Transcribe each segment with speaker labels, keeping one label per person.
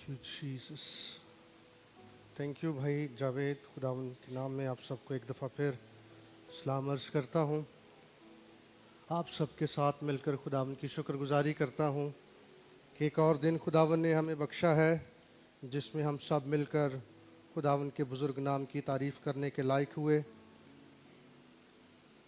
Speaker 1: You Jesus. Thank you भाई जावेद। खुदावन के नाम में आप सबको एक दफ़ा फिर सलाम अर्ज़ करता हूँ। आप सबके साथ मिलकर खुदावन की शुक्रगुजारी करता हूँ कि एक और दिन खुदावन ने हमें बख्शा है जिसमें हम सब मिलकर खुदावन के बुज़ुर्ग नाम की तारीफ़ करने के लायक हुए।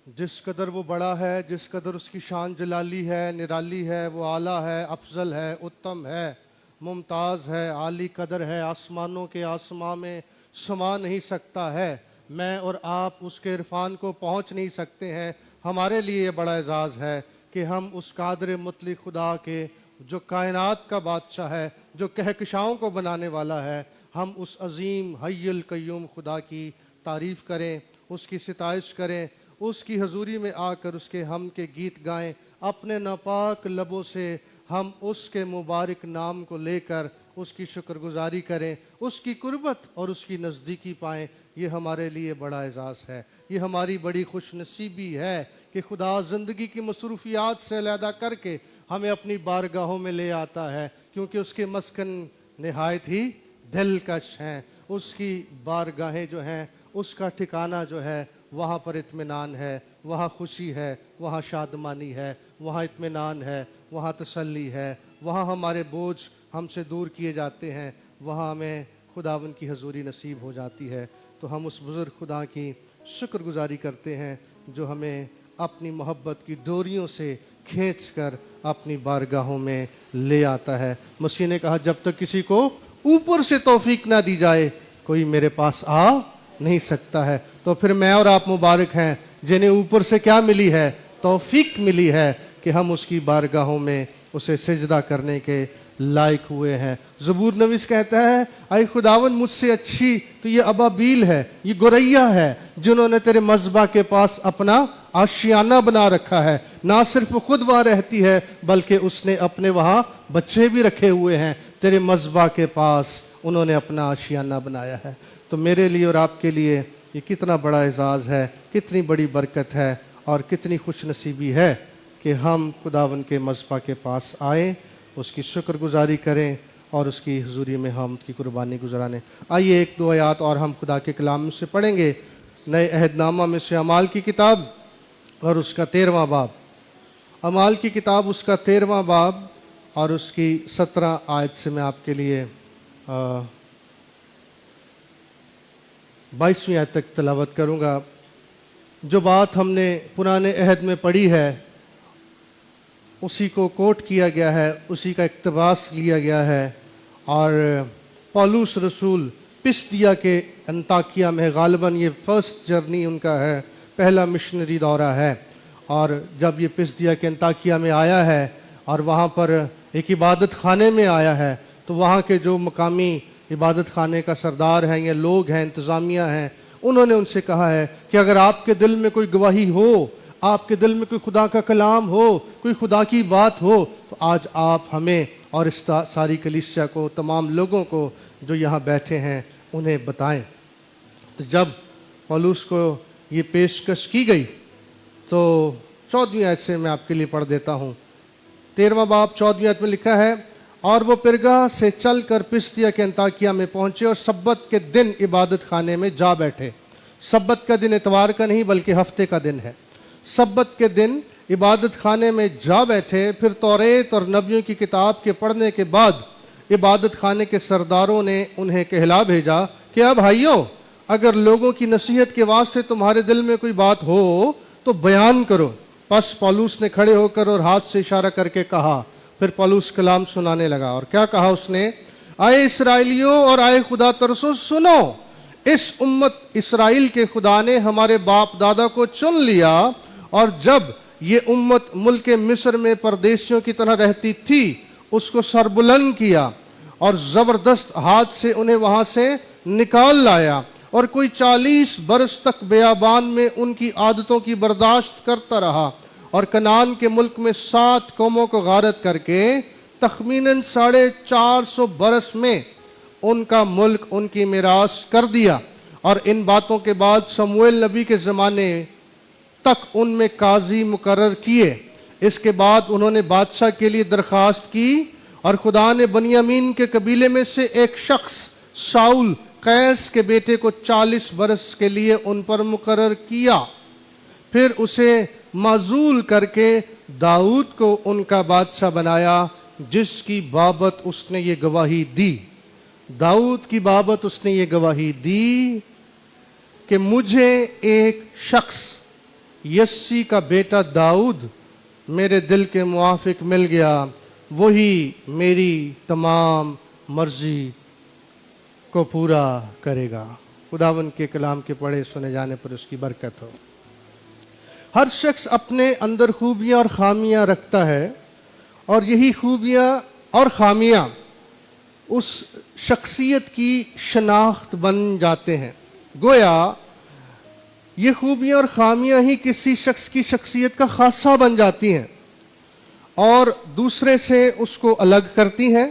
Speaker 1: जिस कदर वो बड़ा है, जिस कदर उसकी शान जलाली है, निराली है, वो आला है, अफजल है, उत्तम है, मुमताज़ है, आली कदर है, आसमानों के आसमां में समा नहीं सकता है। मैं और आप उसके इरफान को पहुंच नहीं सकते हैं। हमारे लिए ये बड़ा एजाज़ है कि हम उस कादर मुतलक खुदा के जो कायनात का बादशाह है, जो कहकशाओं को बनाने वाला है, हम उस अजीम हय्युल कय्यूम खुदा की तारीफ़ करें, उसकी सिताइश करें, उसकी हजूरी में आकर उसके हम के गीत गाएं। अपने नापाक लबों से हम उसके मुबारक नाम को लेकर उसकी शुक्रगुजारी करें, उसकी कुर्बत और उसकी नज़दीकी पाएं। ये हमारे लिए बड़ा एजाज़ है, ये हमारी बड़ी खुश नसीबी है कि खुदा ज़िंदगी की मसरूफियात से अलहदा करके हमें अपनी बारगाहों में ले आता है, क्योंकि उसके मस्कन नहायत ही दिलकश हैं। उसकी बारगाहें जो हैं, उसका ठिकाना जो है, वहाँ पर इत्मीनान है, वहाँ खुशी है, वहाँ शादमानी है, वहाँ इत्मीनान है, वहाँ तसल्ली है, वहाँ हमारे बोझ हमसे दूर किए जाते हैं, वहाँ हमें खुदावन की हजूरी नसीब हो जाती है। तो हम उस बुज़ुर्ग खुदा की शुक्रगुजारी करते हैं जो हमें अपनी मोहब्बत की डोरियों से खींच कर अपनी बारगाहों में ले आता है। मसीह ने कहा, जब तक किसी को ऊपर से तौफीक ना दी जाए कोई मेरे पास आ नहीं सकता है। तो फिर मैं और आप मुबारक हैं जिन्हें ऊपर से क्या मिली है? तौफीक मिली है कि हम उसकी बारगाहों में उसे सिजदा करने के लायक हुए हैं। ज़बूर नवीस कहता है, आई खुदावन मुझसे अच्छी तो ये अबाबील है, ये गुरैया है जिन्होंने तेरे मज़बा के पास अपना आशियाना बना रखा है। ना सिर्फ खुद वहाँ रहती है बल्कि उसने अपने वहाँ बच्चे भी रखे हुए हैं। तेरे मज़बा के पास उन्होंने अपना आशियाना बनाया है। तो मेरे लिए और आपके लिए ये कितना बड़ा एजाज़ है, कितनी बड़ी बरकत है और कितनी खुश नसीबी है कि हम खुदावन के मज़बा के पास आएँ, उसकी शुक्रगुजारी करें और उसकी हुजूरी में हम की कुर्बानी गुजराने। आइए एक दो आयात और हम खुदा के कलाम से पढ़ेंगे। नए अहदनामा में से अमाल की किताब और उसका 13वां बाब। अमाल की किताब उसका 13वां बाब और उसकी 17 आयत से मैं आपके लिए 22वीं आयत तक तिलावत करूँगा। जो बात हमने पुराने अहद में पढ़ी है उसी को कोट किया गया है, उसी का इक़्तिबास लिया गया है। और पौलुस रसूल पिसदिया के अंताकिया में, गालिबन ये फर्स्ट जर्नी उनका है, पहला मिशनरी दौरा है। और जब ये पिसदिया के अंताकिया में आया है और वहाँ पर एक इबादत खाने में आया है, तो वहाँ के जो मकामी इबादत खाने का सरदार हैं या लोग हैं, इंतज़ामिया हैं, उन्होंने उनसे कहा है कि अगर आपके दिल में कोई गवाही हो, आपके दिल में कोई खुदा का कलाम हो, कोई खुदा की बात हो, तो आज आप हमें और इस सारी कलीसिया को, तमाम लोगों को जो यहाँ बैठे हैं, उन्हें बताएं। तो जब पौलुस को ये पेशकश की गई तो 14वीं आयत से मैं आपके लिए पढ़ देता हूँ। 13वां बाब 14वीं आयत में लिखा है, और वो पिरगा से चलकर पिसदिया के अंताकिया में पहुंचे और सब्बत के दिन इबादत खाने में जा बैठे। सब्बत का दिन इतवार का नहीं बल्कि हफ्ते का दिन है। सब्बत के दिन इबादत खाने में जा बैठे। फिर तौरेत और नबियों की किताब के पढ़ने के बाद इबादत खाने के सरदारों ने उन्हें कहला भेजा कि अब भाइयों, अगर लोगों की नसीहत के वास्ते तुम्हारे दिल में कोई बात हो तो बयान करो। बस पौलुस ने खड़े होकर और हाथ से इशारा करके कहा। फिर पौलुस कलाम सुनाने लगा और क्या कहा उसने? आए इस्राएलियों और आए खुदा तरसो, सुनो, इस उम्मत इस्राएल के खुदा ने हमारे बाप दादा को चुन लिया, और जब ये उम्मत मुल्क मिस्र में परदेशियों की तरह रहती थी उसको सरबुलंद किया और ज़बरदस्त हाथ से उन्हें वहाँ से निकाल लाया, और कोई 40 बरस तक बेयाबान में उनकी आदतों की बर्दाश्त करता रहा, और कनान के मुल्क में 7 कौमों को गारत करके तखमीनन 450 बरस में उनका मुल्क उनकी मिरास कर दिया। और इन बातों के बाद शमूएल नबी के ज़माने तक उनमें काजी मुकर्रर किए। इसके बाद उन्होंने बादशाह के लिए दरख्वास्त की और खुदा ने बनियामीन के कबीले में से एक शख्स शाऊल कैस के बेटे को 40 बरस के लिए उन पर मुकर्रर किया। फिर उसे माजूल करके दाऊद को उनका बादशाह बनाया, जिसकी बाबत उसने ये गवाही दी। दाऊद की बाबत उसने ये गवाही दी कि मुझे एक शख्स यस्सी का बेटा दाऊद मेरे दिल के मुआफिक मिल गया, वही मेरी तमाम मर्जी को पूरा करेगा। खुदावन के कलाम के पढ़े सुने जाने पर उसकी बरकत हो। हर शख्स अपने अंदर खूबियां और खामियां रखता है, और यही खूबियां और खामियां उस शख्सियत की शनाख्त बन जाते हैं। गोया ये खूबियां और खामियां ही किसी शख्स की शख्सियत का खासा बन जाती हैं और दूसरे से उसको अलग करती हैं।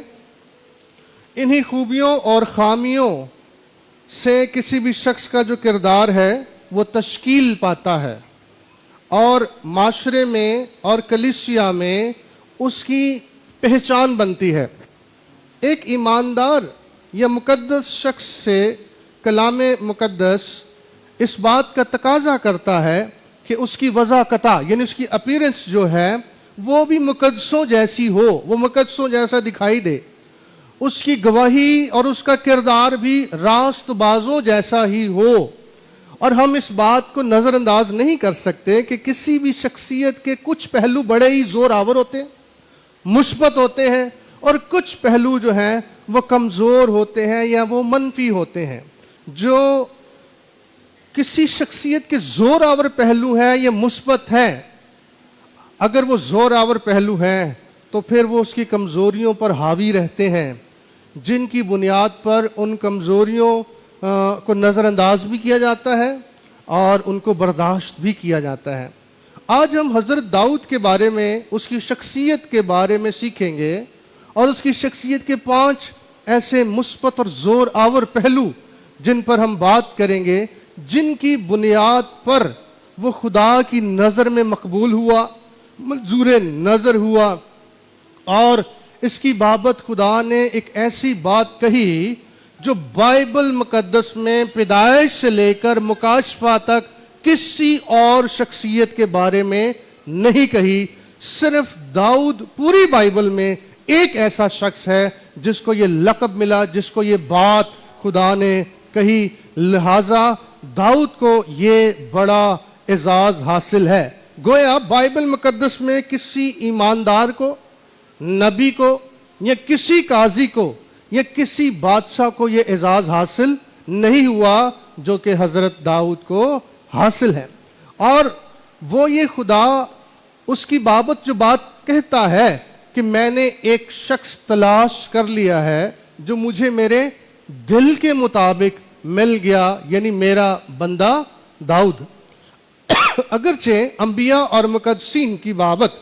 Speaker 1: इन्हीं खूबियों और खामियों से किसी भी शख्स का जो किरदार है वो तश्कील पाता है और माशरे में और कलीसिया में उसकी पहचान बनती है। एक ईमानदार या मुकद्दस शख्स से कलाम मुकद्दस इस बात का तकाजा करता है कि उसकी वज़ाकता यानी उसकी अपीयरेंस जो है वो भी मुकद्दसों जैसी हो, वो मुकद्दसों जैसा दिखाई दे। उसकी गवाही और उसका किरदार भी रास्तबाजों जैसा ही हो। और हम इस बात को नज़रअंदाज नहीं कर सकते कि किसी भी शख्सियत के कुछ पहलू बड़े ही जोर आवर होते हैं, मुस्बत होते हैं, और कुछ पहलू जो हैं वो कमज़ोर होते हैं या वो मनफी होते हैं। जो किसी शख्सियत के जोर आवर पहलू हैं या मुस्बत हैं, अगर वो जोर आवर पहलू हैं तो फिर वो उसकी कमज़ोरियों पर हावी रहते हैं, जिनकी बुनियाद पर उन कमज़ोरियों को नज़रअंदाज भी किया जाता है और उनको बर्दाश्त भी किया जाता है। आज हम हज़रत दाऊद के बारे में, उसकी शख्सियत के बारे में सीखेंगे और उसकी शख्सियत के 5 ऐसे मुस्बत और ज़ोर आवर पहलू जिन पर हम बात करेंगे, जिनकी बुनियाद पर वो खुदा की नज़र में मकबूल हुआ, मंजूर नज़र हुआ। और इसकी बाबत खुदा ने एक ऐसी बात कही जो बाइबल मुकद्दस में पैदाइश से लेकर मुकाशफा तक किसी और शख्सियत के बारे में नहीं कही। सिर्फ दाऊद पूरी बाइबल में एक ऐसा शख्स है जिसको ये लक़ब मिला, जिसको ये बात खुदा ने कही। लिहाजा दाऊद को ये बड़ा एजाज हासिल है। गोया बाइबल मुकद्दस में किसी ईमानदार को, नबी को या किसी काजी को या किसी बादशाह को ये एजाज हासिल नहीं हुआ जो कि हज़रत दाऊद को हासिल है। और वो ये खुदा उसकी बाबत जो बात कहता है कि मैंने एक शख्स तलाश कर लिया है जो मुझे मेरे दिल के मुताबिक मिल गया, यानी मेरा बंदा दाऊद। अगरचे अंबिया और मुकद्दसीन की बाबत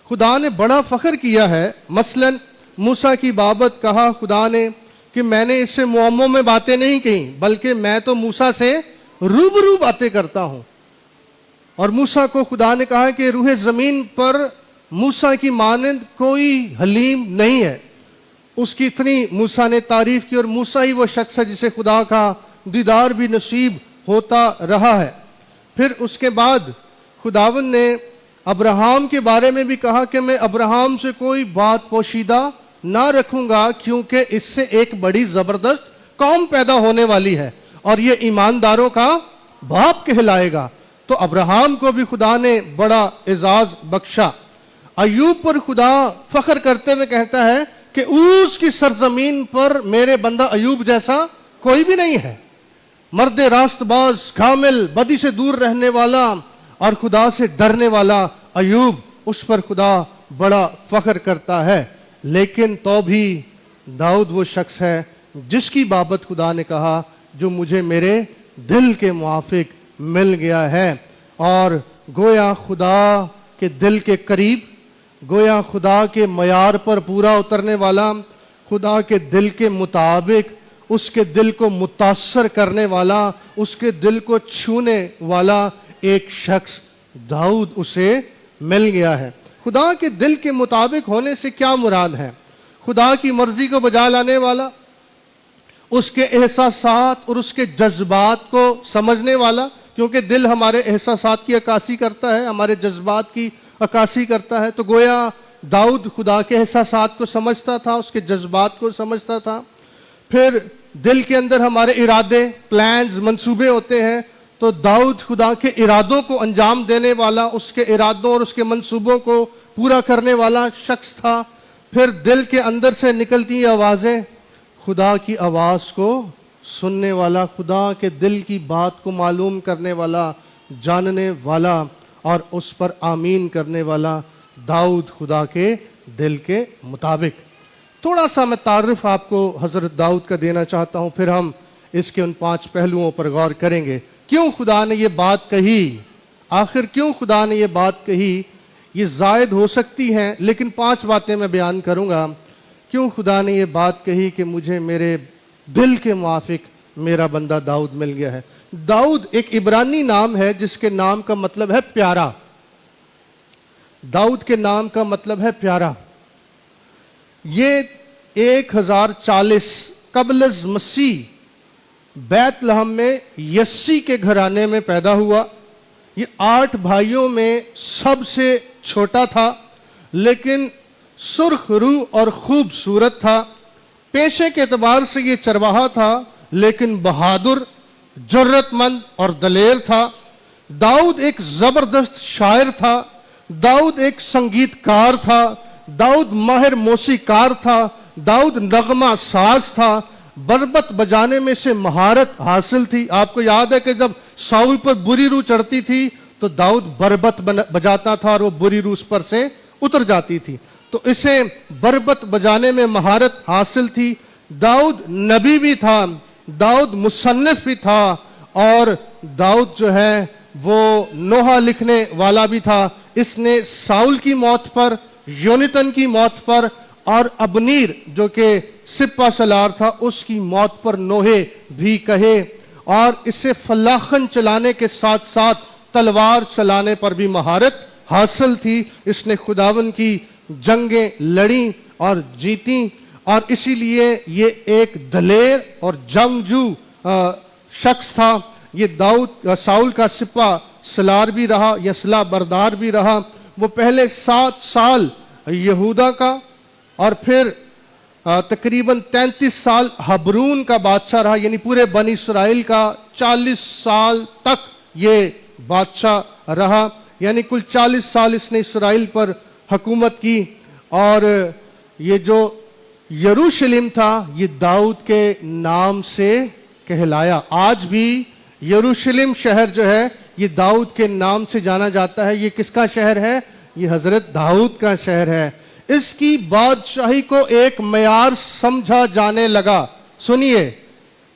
Speaker 1: खुदा ने बड़ा फ़ख्र किया है। मसलन मूसा की बाबत कहा खुदा ने कि मैंने इससे मुअम्मों में बातें नहीं कही, बल्कि मैं तो मूसा से रूबरू बातें करता हूं। और मूसा को खुदा ने कहा कि रूह ज़मीन पर मूसा की मानंद कोई हलीम नहीं है। उसकी इतनी मूसा ने तारीफ की, और मूसा ही वो शख्स है जिसे खुदा का दीदार भी नसीब होता रहा है। फिर उसके बाद खुदावन ने अब्राहम के बारे में भी कहा कि मैं अब्राहम से कोई बात पोशीदा ना रखूंगा, क्योंकि इससे एक बड़ी ज़बरदस्त कौम पैदा होने वाली है और ये ईमानदारों का बाप कहलाएगा। तो अब्राहम को भी खुदा ने बड़ा एजाज बख्शा। अयूब पर खुदा फख्र करते हुए कहता है कि ऊस की सरजमीन पर मेरे बंदा अयूब जैसा कोई भी नहीं है। मर्द रास्तबाज, कामिल, बदी से दूर रहने वाला और खुदा से डरने वाला अयूब, उस पर खुदा बड़ा फख्र करता है। लेकिन तो भी दाऊद वो शख्स है जिसकी बाबत खुदा ने कहा जो मुझे मेरे दिल के मुआफिक मिल गया है। और गोया खुदा के दिल के करीब, गोया खुदा के मयार पर पूरा उतरने वाला, खुदा के दिल के मुताबिक उसके दिल को मुतासर करने वाला, उसके दिल को छूने वाला एक शख्स दाऊद उसे मिल गया है। خدا کے دل کے مطابق ہونے سے کیا مراد ہے؟ خدا کی مرضی کو بجا لانے والا، اس کے احساسات اور اس کے جذبات کو سمجھنے والا، کیونکہ دل ہمارے احساسات کی عکاسی کرتا ہے، ہمارے جذبات کی عکاسی کرتا ہے۔ تو گویا داؤد خدا کے احساسات کو سمجھتا تھا، اس کے جذبات کو سمجھتا تھا۔ پھر دل کے اندر ہمارے ارادے، پلانز، منصوبے ہوتے ہیں، تو داؤد خدا کے ارادوں کو انجام دینے والا، اس کے ارادوں اور اس کے منصوبوں کو پورا کرنے والا شخص تھا۔ پھر دل کے اندر سے نکلتی آوازیں، خدا کی آواز کو سننے والا، خدا کے دل کی بات کو معلوم کرنے والا، جاننے والا اور اس پر آمین کرنے والا داؤد خدا کے دل کے مطابق۔ تھوڑا سا میں تعارف آپ کو حضرت داؤد کا دینا چاہتا ہوں، پھر ہم اس کے ان 5 پہلوؤں پر غور کریں گے۔ کیوں خدا نے یہ بات کہی؟ آخر کیوں خدا نے یہ بات کہی؟ یہ زائد ہو سکتی ہیں، لیکن 5 باتیں میں بیان کروں گا۔ کیوں خدا نے یہ بات کہی کہ مجھے میرے دل کے موافق میرا بندہ داؤد مل گیا ہے؟ داؤد ایک عبرانی نام ہے جس کے نام کا مطلب ہے پیارا۔ داؤد کے نام کا مطلب ہے پیارا۔ یہ 1040 قبل از مسیح بیت لحم میں یسی کے گھرانے میں پیدا ہوا۔ یہ 8 بھائیوں میں سب سے چھوٹا تھا، لیکن سرخ روح اور خوبصورت تھا۔ پیشے کے اعتبار سے یہ چرواہا تھا، لیکن بہادر، جرت مند اور دلیر تھا۔ داؤد ایک زبردست شاعر تھا، داؤد ایک سنگیت کار تھا، داؤد ماہر موسیقار تھا، داؤد نغمہ ساز تھا، بربت بجانے میں سے مہارت حاصل تھی۔ آپ کو یاد ہے کہ جب ساؤل پر بری روح چڑھتی تھی تو داؤد بربت بجاتا تھا اور وہ بری روح اس پر سے اتر جاتی تھی، تو اسے بربت بجانے میں مہارت حاصل تھی۔ داؤد نبی بھی تھا، داؤد مصنف بھی تھا، اور داؤد جو ہے وہ نوحہ لکھنے والا بھی تھا۔ اس نے ساؤل کی موت پر، یونتن کی موت پر اور ابنیر جو کہ سپہ سالار تھا اس کی موت پر نوحے بھی کہے، اور اسے فلاخن چلانے کے ساتھ ساتھ تلوار چلانے پر بھی مہارت حاصل تھی۔ اس نے خداون کی جنگیں لڑیں اور جیتیں، اور اسی لیے یہ ایک دلیر اور جنگجو شخص تھا۔ یہ داؤد ساؤل کا سپہ سالار بھی رہا، یا سلاح بردار بھی رہا۔ وہ پہلے 7 سال یہودا کا اور پھر تقریباً 33 سال حبرون کا بادشاہ رہا، یعنی پورے بنی اسرائیل کا 40 سال تک یہ بادشاہ رہا، یعنی کل 40 سال اس نے اسرائیل پر حکومت کی۔ اور یہ جو یروشلم تھا یہ داؤد کے نام سے کہلایا۔ آج بھی یروشلم شہر جو ہے یہ داؤد کے نام سے جانا جاتا ہے۔ یہ کس کا شہر ہے؟ یہ حضرت داؤد کا شہر ہے۔ اس کی بادشاہی کو ایک معیار سمجھا جانے لگا۔ سنیے،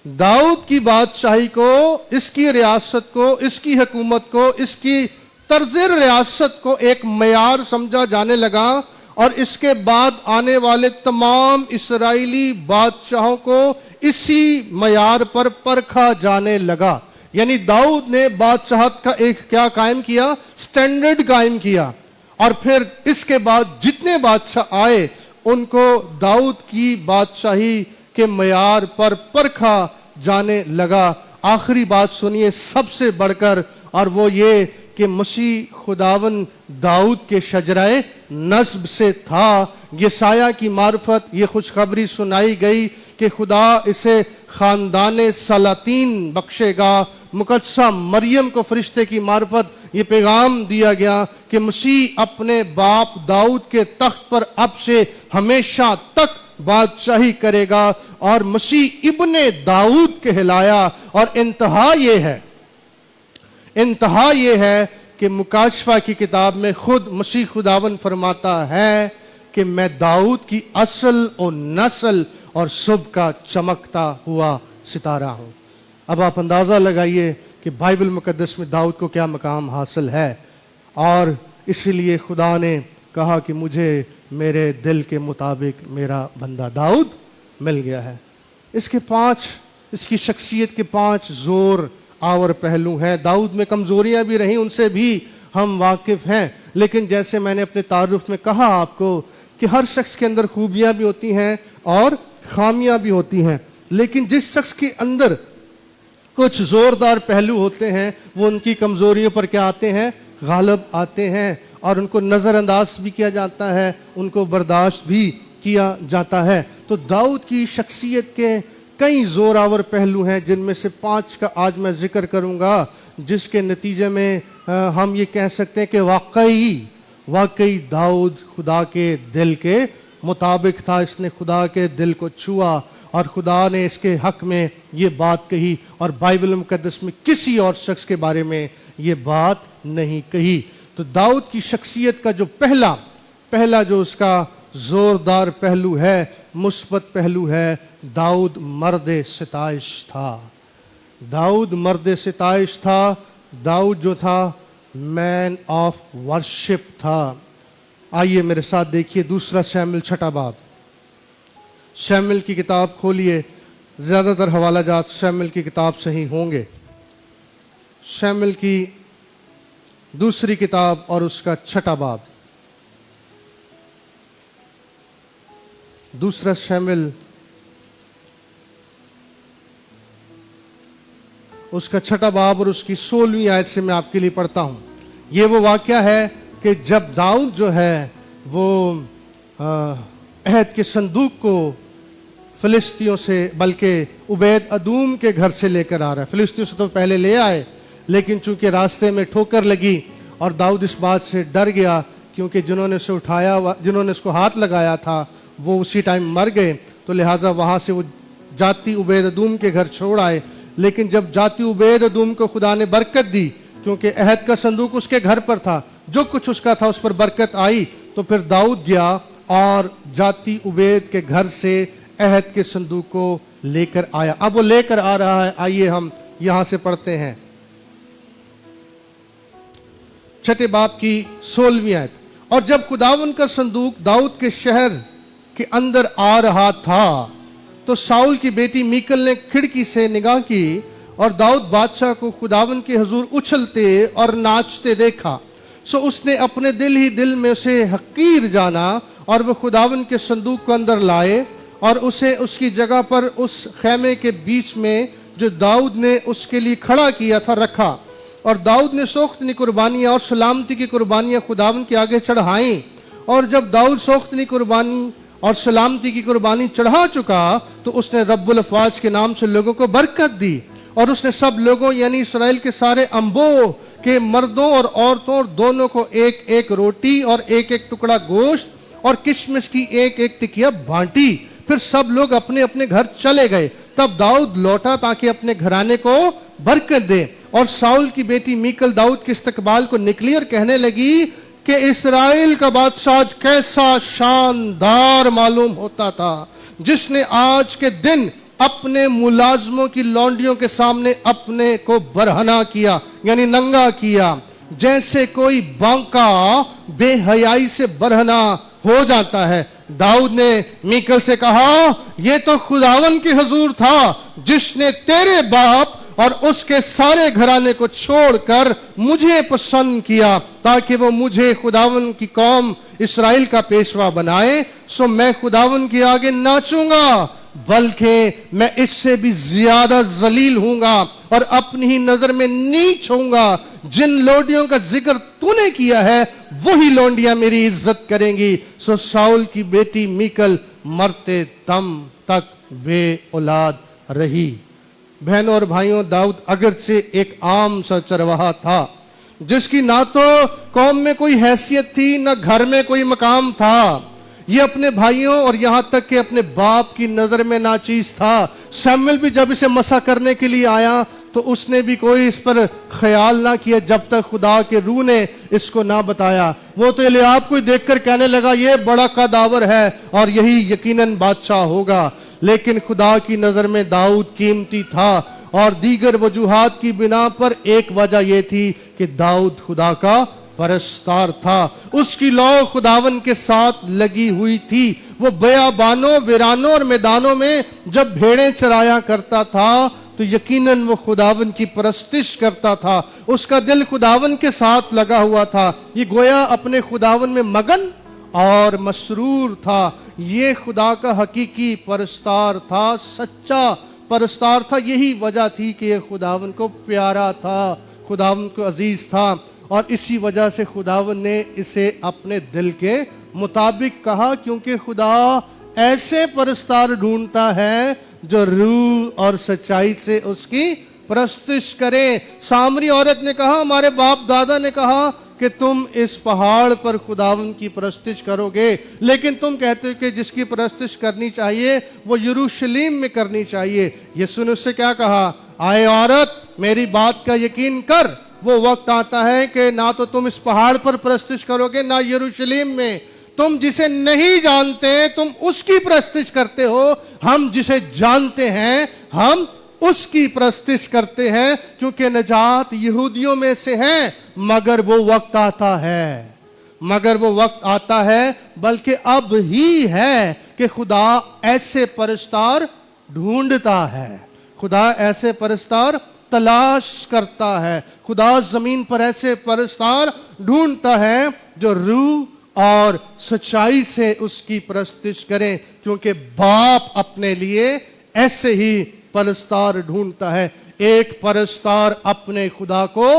Speaker 1: داؤد کی بادشاہی کو، اس کی ریاست کو، اس کی حکومت کو، اس کی طرز ریاست کو ایک معیار سمجھا جانے لگا، اور اس کے بعد آنے والے تمام اسرائیلی بادشاہوں کو اسی معیار پر پرکھا جانے لگا۔ یعنی داؤد نے بادشاہت کا ایک کیا قائم کیا؟ سٹینڈرڈ قائم کیا، اور پھر اس کے بعد جتنے بادشاہ آئے ان کو داؤد کی بادشاہی کے معیار پر پرکھا جانے لگا۔ آخری بات سنیے سب سے بڑھ کر، اور وہ یہ کہ مسیح خداون داؤد کے شجرہ نسب سے تھا۔ یسایہ کی معرفت یہ خوشخبری سنائی گئی کہ خدا اسے خاندان سلاطین بخشے گا۔ مقدسہ مریم کو فرشتے کی معرفت یہ پیغام دیا گیا کہ مسیح اپنے باپ داؤد کے تخت پر اب سے ہمیشہ تک بادشاہی کرے گا، اور مسیح ابن داؤد کہلایا۔ اور انتہا یہ ہے کہ مکاشفہ کی کتاب میں خود مسیح خداون فرماتا ہے کہ میں داؤد کی اصل اور نسل اور صبح کا چمکتا ہوا ستارہ ہوں۔ اب آپ اندازہ لگائیے کہ بائبل مقدس میں داؤد کو کیا مقام حاصل ہے، اور اسی لیے خدا نے کہا کہ مجھے میرے دل کے مطابق میرا بندہ داؤد مل گیا ہے۔ اس کی شخصیت کے 5 زور آور پہلو ہیں۔ داؤد میں کمزوریاں بھی رہیں، ان سے بھی ہم واقف ہیں، لیکن جیسے میں نے اپنے تعارف میں کہا آپ کو کہ ہر شخص کے اندر خوبیاں بھی ہوتی ہیں اور خامیاں بھی ہوتی ہیں، لیکن جس شخص کے اندر کچھ زوردار پہلو ہوتے ہیں وہ ان کی کمزوریوں پر کیا آتے ہیں؟ غالب آتے ہیں، اور ان کو نظر انداز بھی کیا جاتا ہے، ان کو برداشت بھی کیا جاتا ہے۔ تو داؤد کی شخصیت کے کئی زوراور پہلو ہیں، جن میں سے 5 کا آج میں ذکر کروں گا، جس کے نتیجے میں ہم یہ کہہ سکتے ہیں کہ واقعی داؤد خدا کے دل کے مطابق تھا۔ اس نے خدا کے دل کو چھوا اور خدا نے اس کے حق میں یہ بات کہی، اور بائبل مقدس میں کسی اور شخص کے بارے میں یہ بات نہیں کہی۔ تو داؤد کی شخصیت کا جو پہلا جو اس کا زوردار پہلو ہے، مثبت پہلو ہے، داؤد مرد ستائش تھا۔ داؤد مرد ستائش تھا۔ داؤد جو تھا مین آف ورشپ تھا۔ آئیے میرے ساتھ دیکھیے 2 شموئیل 6 باب۔ شموئیل کی کتاب کھولیے، زیادہ تر حوالہ جات شموئیل کی کتاب سے ہی ہوں گے۔ شموئیل کی 2 کتاب اور اس کا 6 باب۔ 2 شموئیل اس کا 6 باب اور اس کی 16ویں آیت سے میں آپ کے لیے پڑھتا ہوں۔ یہ وہ واقعہ ہے کہ جب داؤد جو ہے وہ عہد کے صندوق کو فلسطینیوں سے، بلکہ عبید ادوم کے گھر سے لے کر آ رہا ہے۔ فلسطینیوں سے تو پہلے لے آئے، لیکن چونکہ راستے میں ٹھوکر لگی اور داؤد اس بات سے ڈر گیا، کیونکہ جنہوں نے اسے اٹھایا، جنہوں نے اس کو ہاتھ لگایا تھا وہ اسی ٹائم مر گئے، تو لہٰذا وہاں سے وہ جاتی عبید ادوم کے گھر چھوڑ آئے۔ لیکن جب جاتی عبید ادوم کو خدا نے برکت دی، کیونکہ عہد کا صندوق اس کے گھر پر تھا، جو کچھ اس کا تھا اس پر برکت آئی، تو پھر داؤد گیا اور جاتی عبید کے گھر سے عہد کے صندوق کو لے کر آیا۔ اب وہ لے کر آ رہا ہے، آئیے ہم یہاں سے پڑھتے ہیں 6 باب کی 16ویں آیت۔ اور جب خداوند کا صندوق داؤد کے شہر کے اندر آ رہا تھا تو ساؤل کی بیٹی میکل نے کھڑکی سے نگاہ کی اور داؤد بادشاہ کو خداوند کے حضور اچھلتے اور ناچتے دیکھا، سو اس نے اپنے دل ہی دل میں اسے حقیر جانا، اور وہ خداوند کے صندوق کو اندر لائے اور اسے اس کی جگہ پر اس خیمے کے بیچ میں جو داؤد نے اس کے لیے کھڑا کیا تھا رکھا۔ اور داؤد نے سوختنی قربانیاں اور سلامتی کی قربانیاں خداوند کے آگے چڑھائیں، اور جب داؤد سوختنی قربانی اور سلامتی کی قربانی چڑھا چکا تو اس نے رب الافواج کے نام سے لوگوں کو برکت دی، اور اس نے سب لوگوں یعنی اسرائیل کے سارے انبوں کے مردوں اور عورتوں اور دونوں کو 1 روٹی اور 1 ٹکڑا گوشت اور کشمش کی 1 ٹکیا بانٹی۔ پھر سب لوگ اپنے اپنے گھر چلے گئے۔ تب داؤد لوٹا تاکہ اپنے گھرانے کو برکت دے، اور ساؤل کی بیٹی میکل داؤد کے استقبال کو نکلی اور کہنے لگی کہ اسرائیل کا بادشاہ آج کیسا شاندار معلوم ہوتا تھا، جس نے آج کے دن اپنے ملازموں کی لونڈیوں کے سامنے اپنے کو برہنہ کیا، یعنی ننگا کیا، جیسے کوئی بانکا بے حیائی سے برہنہ ہو جاتا ہے۔ داؤد نے میکل سے کہا، یہ تو خداوند کے حضور تھا جس نے تیرے باپ اور اس کے سارے گھرانے کو چھوڑ کر مجھے پسند کیا تاکہ وہ مجھے خداوند کی قوم اسرائیل کا پیشوا بنائے، سو میں خداوند کے آگے ناچوں گا، بلکہ میں اس سے بھی زیادہ ذلیل ہوں گا اور اپنی ہی نظر میں نیچ ہوں گا۔ جن لونڈیوں کا ذکر تو نے کیا ہے وہی لونڈیاں میری عزت کریں گی۔ سو ساؤل کی بیٹی میکل مرتے دم تک بے اولاد رہی۔ بہنوں اور بھائیوں، داؤد اگرچہ ایک عام سا چرواہا تھا جس کی نہ تو قوم میں کوئی حیثیت تھی نہ گھر میں کوئی مقام تھا، یہ اپنے بھائیوں اور یہاں تک کہ اپنے باپ کی نظر میں ناچیز تھا۔ سامویل بھی جب اسے مسح کرنے کے لیے آیا تو اس نے بھی کوئی اس پر خیال نہ کیا جب تک خدا کے روح نے اس کو نہ بتایا۔ وہ تو الیاب کو دیکھ کر کہنے لگا یہ بڑا قداور ہے اور یہی یقیناً بادشاہ ہوگا، لیکن خدا کی نظر میں داؤد قیمتی تھا، اور دیگر وجوہات کی بنا پر ایک وجہ یہ تھی کہ داؤد خدا کا پرستار تھا۔ اس کی لو خداون کے ساتھ لگی ہوئی تھی۔ وہ بیابانوں، ویرانوں اور میدانوں میں جب بھیڑیں چرایا کرتا تھا تو یقیناً وہ خداوند کی پرستش کرتا تھا، اس کا دل خداوند کے ساتھ لگا ہوا تھا، یہ گویا اپنے خداوند میں مگن اور مسرور تھا۔ یہ خدا کا حقیقی پرستار تھا، سچا پرستار تھا۔ یہی وجہ تھی کہ یہ خداوند کو پیارا تھا، خداوند کو عزیز تھا، اور اسی وجہ سے خداوند نے اسے اپنے دل کے مطابق کہا، کیونکہ خدا ایسے پرستار ڈھونڈتا ہے جو روح اور سچائی سے اس کی پرستش کریں۔ سامری عورت نے کہا، ہمارے باپ دادا نے کہا کہ تم اس پہاڑ پر خداوند کی پرستش کرو گے، لیکن تم کہتے ہو کہ جس کی پرستش کرنی چاہیے وہ یروشلیم میں کرنی چاہیے۔ یسوع نے اس سے کیا کہا؟ آئے عورت، میری بات کا یقین کر، وہ وقت آتا ہے کہ نہ تو تم اس پہاڑ پر پرستش کرو گے نہ یروشلیم میں۔ تم جسے نہیں جانتے تم اس کی پرستش کرتے ہو، ہم جسے جانتے ہیں ہم اس کی پرستش کرتے ہیں، کیونکہ نجات یہودیوں میں سے ہے۔ مگر وہ وقت آتا ہے بلکہ اب ہی ہے کہ خدا ایسے پرستار ڈھونڈتا ہے، خدا ایسے پرستار تلاش کرتا ہے، خدا زمین پر ایسے پرستار ڈھونڈتا ہے جو روح اور سچائی سے اس کی پرستش کریں، کیونکہ باپ اپنے لیے ایسے ہی پرستار ڈھونڈتا ہے۔ ایک پرستار اپنے خدا کو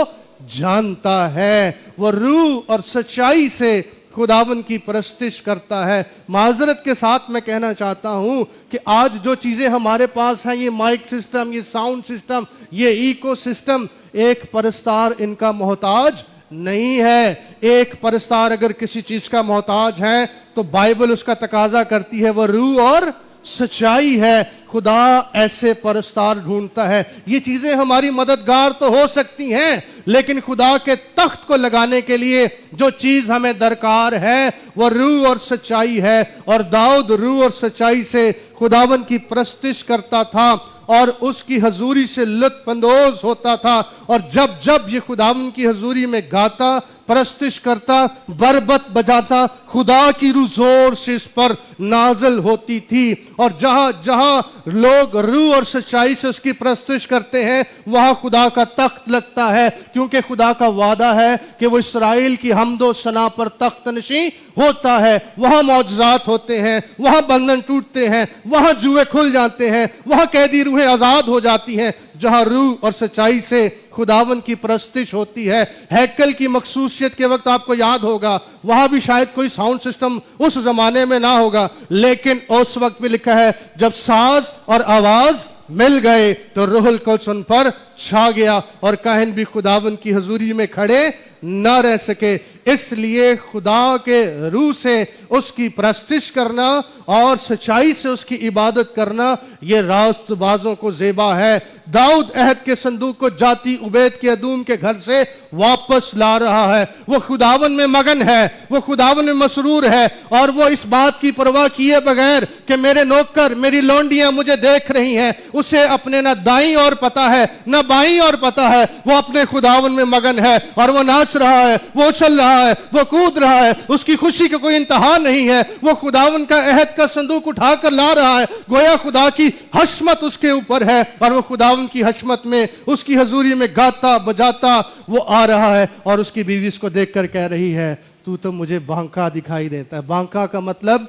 Speaker 1: جانتا ہے، وہ روح اور سچائی سے خداوند کی پرستش کرتا ہے۔ معذرت کے ساتھ میں کہنا چاہتا ہوں کہ آج جو چیزیں ہمارے پاس ہیں، یہ مائک سسٹم، یہ ساؤنڈ سسٹم، یہ ایکو سسٹم، ایک پرستار ان کا محتاج نہیں ہے۔ ایک پرستار اگر کسی چیز کا محتاج ہے تو بائبل اس کا تقاضا کرتی ہے وہ روح اور سچائی ہے۔ خدا ایسے پرستار ڈھونڈتا ہے۔ یہ چیزیں ہماری مددگار تو ہو سکتی ہیں، لیکن خدا کے تخت کو لگانے کے لیے جو چیز ہمیں درکار ہے وہ روح اور سچائی ہے، اور داؤد روح اور سچائی سے خداوند کی پرستش کرتا تھا اور اس کی حضوری سے لطف اندوز ہوتا تھا، اور جب جب یہ خداوند کی حضوری میں گاتا، پرستش کرتا، بربت بجاتا، خدا کی روح زور سے اس پر نازل ہوتی تھی، اور جہاں جہاں لوگ روح اور سچائی سے اس کی پرستش کرتے ہیں وہاں خدا کا تخت لگتا ہے، کیونکہ خدا کا وعدہ ہے کہ وہ اسرائیل کی حمد و ثنا پر تخت نشین ہوتا ہے۔ وہاں معجزات ہوتے ہیں، وہاں بندھن ٹوٹتے ہیں، وہاں جوئے کھل جاتے ہیں، وہاں قیدی روحیں آزاد ہو جاتی ہیں، جہاں روح اور سچائی سے خداوند کی پرستش ہوتی ہے۔ ہیکل کی مخصوصیت کے وقت آپ کو یاد ہوگا، وہاں بھی شاید کوئی ساؤنڈ سسٹم اس زمانے میں نہ ہوگا، لیکن اس وقت بھی لکھا ہے جب ساز اور آواز مل گئے تو روح القدس ان پر چھا گیا، اور کاہن بھی خداوند کی حضوری میں کھڑے نہ رہ سکے۔ اس لیے خدا کے روح سے اس کی پرستش کرنا اور سچائی سے اس کی عبادت کرنا یہ راست بازوں کو زیبا ہے۔ داؤد عہد کے صندوق کو جاتی عبید کے ادوم کے گھر سے واپس لا رہا ہے، وہ خداوند میں مگن ہے، وہ خداوند میں مسرور ہے، اور وہ اس بات کی پرواہ کیے بغیر کہ میرے نوکر، میری لونڈیاں مجھے دیکھ رہی ہیں، اسے اپنے نہ دائیں اور پتہ ہے نہ بائیں اور پتہ ہے، وہ اپنے خداوند میں مگن ہے، اور وہ ناچ رہا ہے، وہ اچھل رہا ہے، وہ کود رہا ہے، اس کی خوشی کا کوئی انتہا نہیں ہے۔ وہ خداوند کا عہد کا صندوق اٹھا کر لا رہا ہے، گویا خدا کی حشمت اس کے اوپر ہے، اور وہ خداوند کی حشمت میں اس کی حضوری میں گاتا بجاتا وہ آ رہا ہے، اور اس کی بیوی اس کو دیکھ کر کہہ رہی ہے تو تو مجھے بانکا دکھائی دیتا ہے۔ بانکا کا مطلب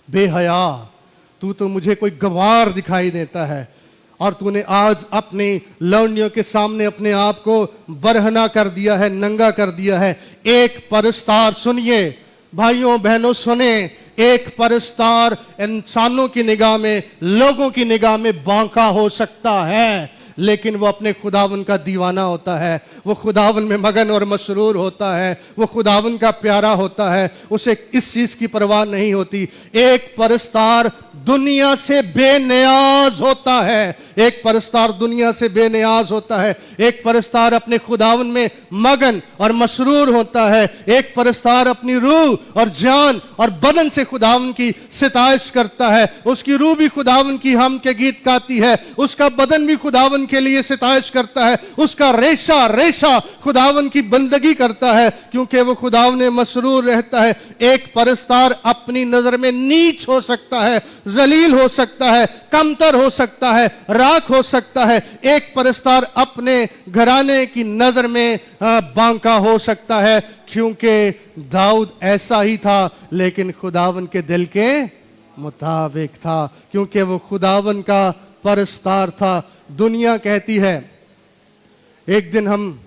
Speaker 1: بے حیا، تو مجھے کوئی گوار دکھائی دیتا ہے، اور تو نے آج اپنی لونڈیوں کے سامنے اپنے آپ کو برہنہ کر دیا ہے، ننگا کر دیا ہے۔ ایک پرستار، سنیے بھائیوں بہنوں سنیں، ایک پرستار انسانوں کی نگاہ میں، لوگوں کی نگاہ میں بانکا ہو سکتا ہے، لیکن وہ اپنے خداوند کا دیوانہ ہوتا ہے، وہ خداوند میں مگن اور مسرور ہوتا ہے، وہ خداوند کا پیارا ہوتا ہے، اسے اس چیز کی پرواہ نہیں ہوتی۔ ایک پرستار دنیا سے بے نیاز ہوتا ہے، ایک پرستار دنیا سے بے نیاز ہوتا ہے، ایک پرستار اپنے خداوند میں مگن اور مسرور ہوتا ہے، ایک پرستار اپنی روح اور جان اور بدن سے خداوند کی ستائش کرتا ہے، اس کی روح بھی خداوند کی حمد کے گیت گاتی ہے، اس کا بدن بھی خداوند کے لیے ستائش کرتا ہے، اس کا ریشہ ریشہ خداوند کی بندگی کرتا ہے، کیونکہ وہ خداوند میں مسرور رہتا ہے۔ ایک پرستار اپنی نظر میں نیچ ہو سکتا ہے، ذلیل ہو سکتا ہے، کمتر ہو سکتا ہے، राख हो सकता है, एक परस्तार अपने घराने की नजर में बांका हो सकता है, क्योंकि दाऊद ऐसा ही था, लेकिन खुदावन के दिल के मुताबिक था, क्योंकि वो खुदावन का परस्तार था। दुनिया कहती है, एक दिन हम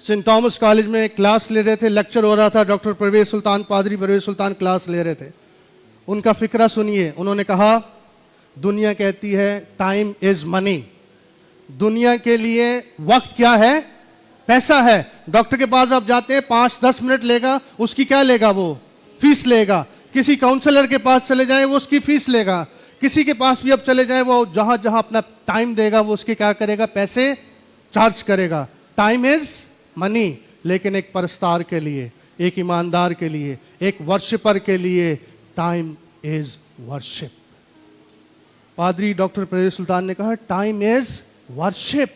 Speaker 1: सेंट थॉमस कॉलेज में क्लास ले रहे थे, लेक्चर हो रहा था, डॉक्टर परवेज सुल्तान, पादरी परवेज सुल्तान क्लास ले रहे थे। उनका फिक्रा सुनिए। उन्होंने कहा, दुनिया कहती है टाइम इज मनी, दुनिया के लिए वक्त क्या है? पैसा है। डॉक्टर के पास आप जाते हैं, 5-10 मिनट लेगा, उसकी क्या लेगा? वो फीस लेगा। किसी काउंसलर के पास चले जाए, वो उसकी फीस लेगा। किसी के पास भी अब चले जाए, वो जहां जहां अपना टाइम देगा, वो उसके क्या करेगा? पैसे चार्ज करेगा। Time is money. लेकिन एक परस्तार के लिए, एक ईमानदार के लिए, एक वर्शिपर के लिए टाइम इज वर्शिप। पादरी डॉक्टर परवेज सुल्तान ने कहा, टाइम इज वर्शिप।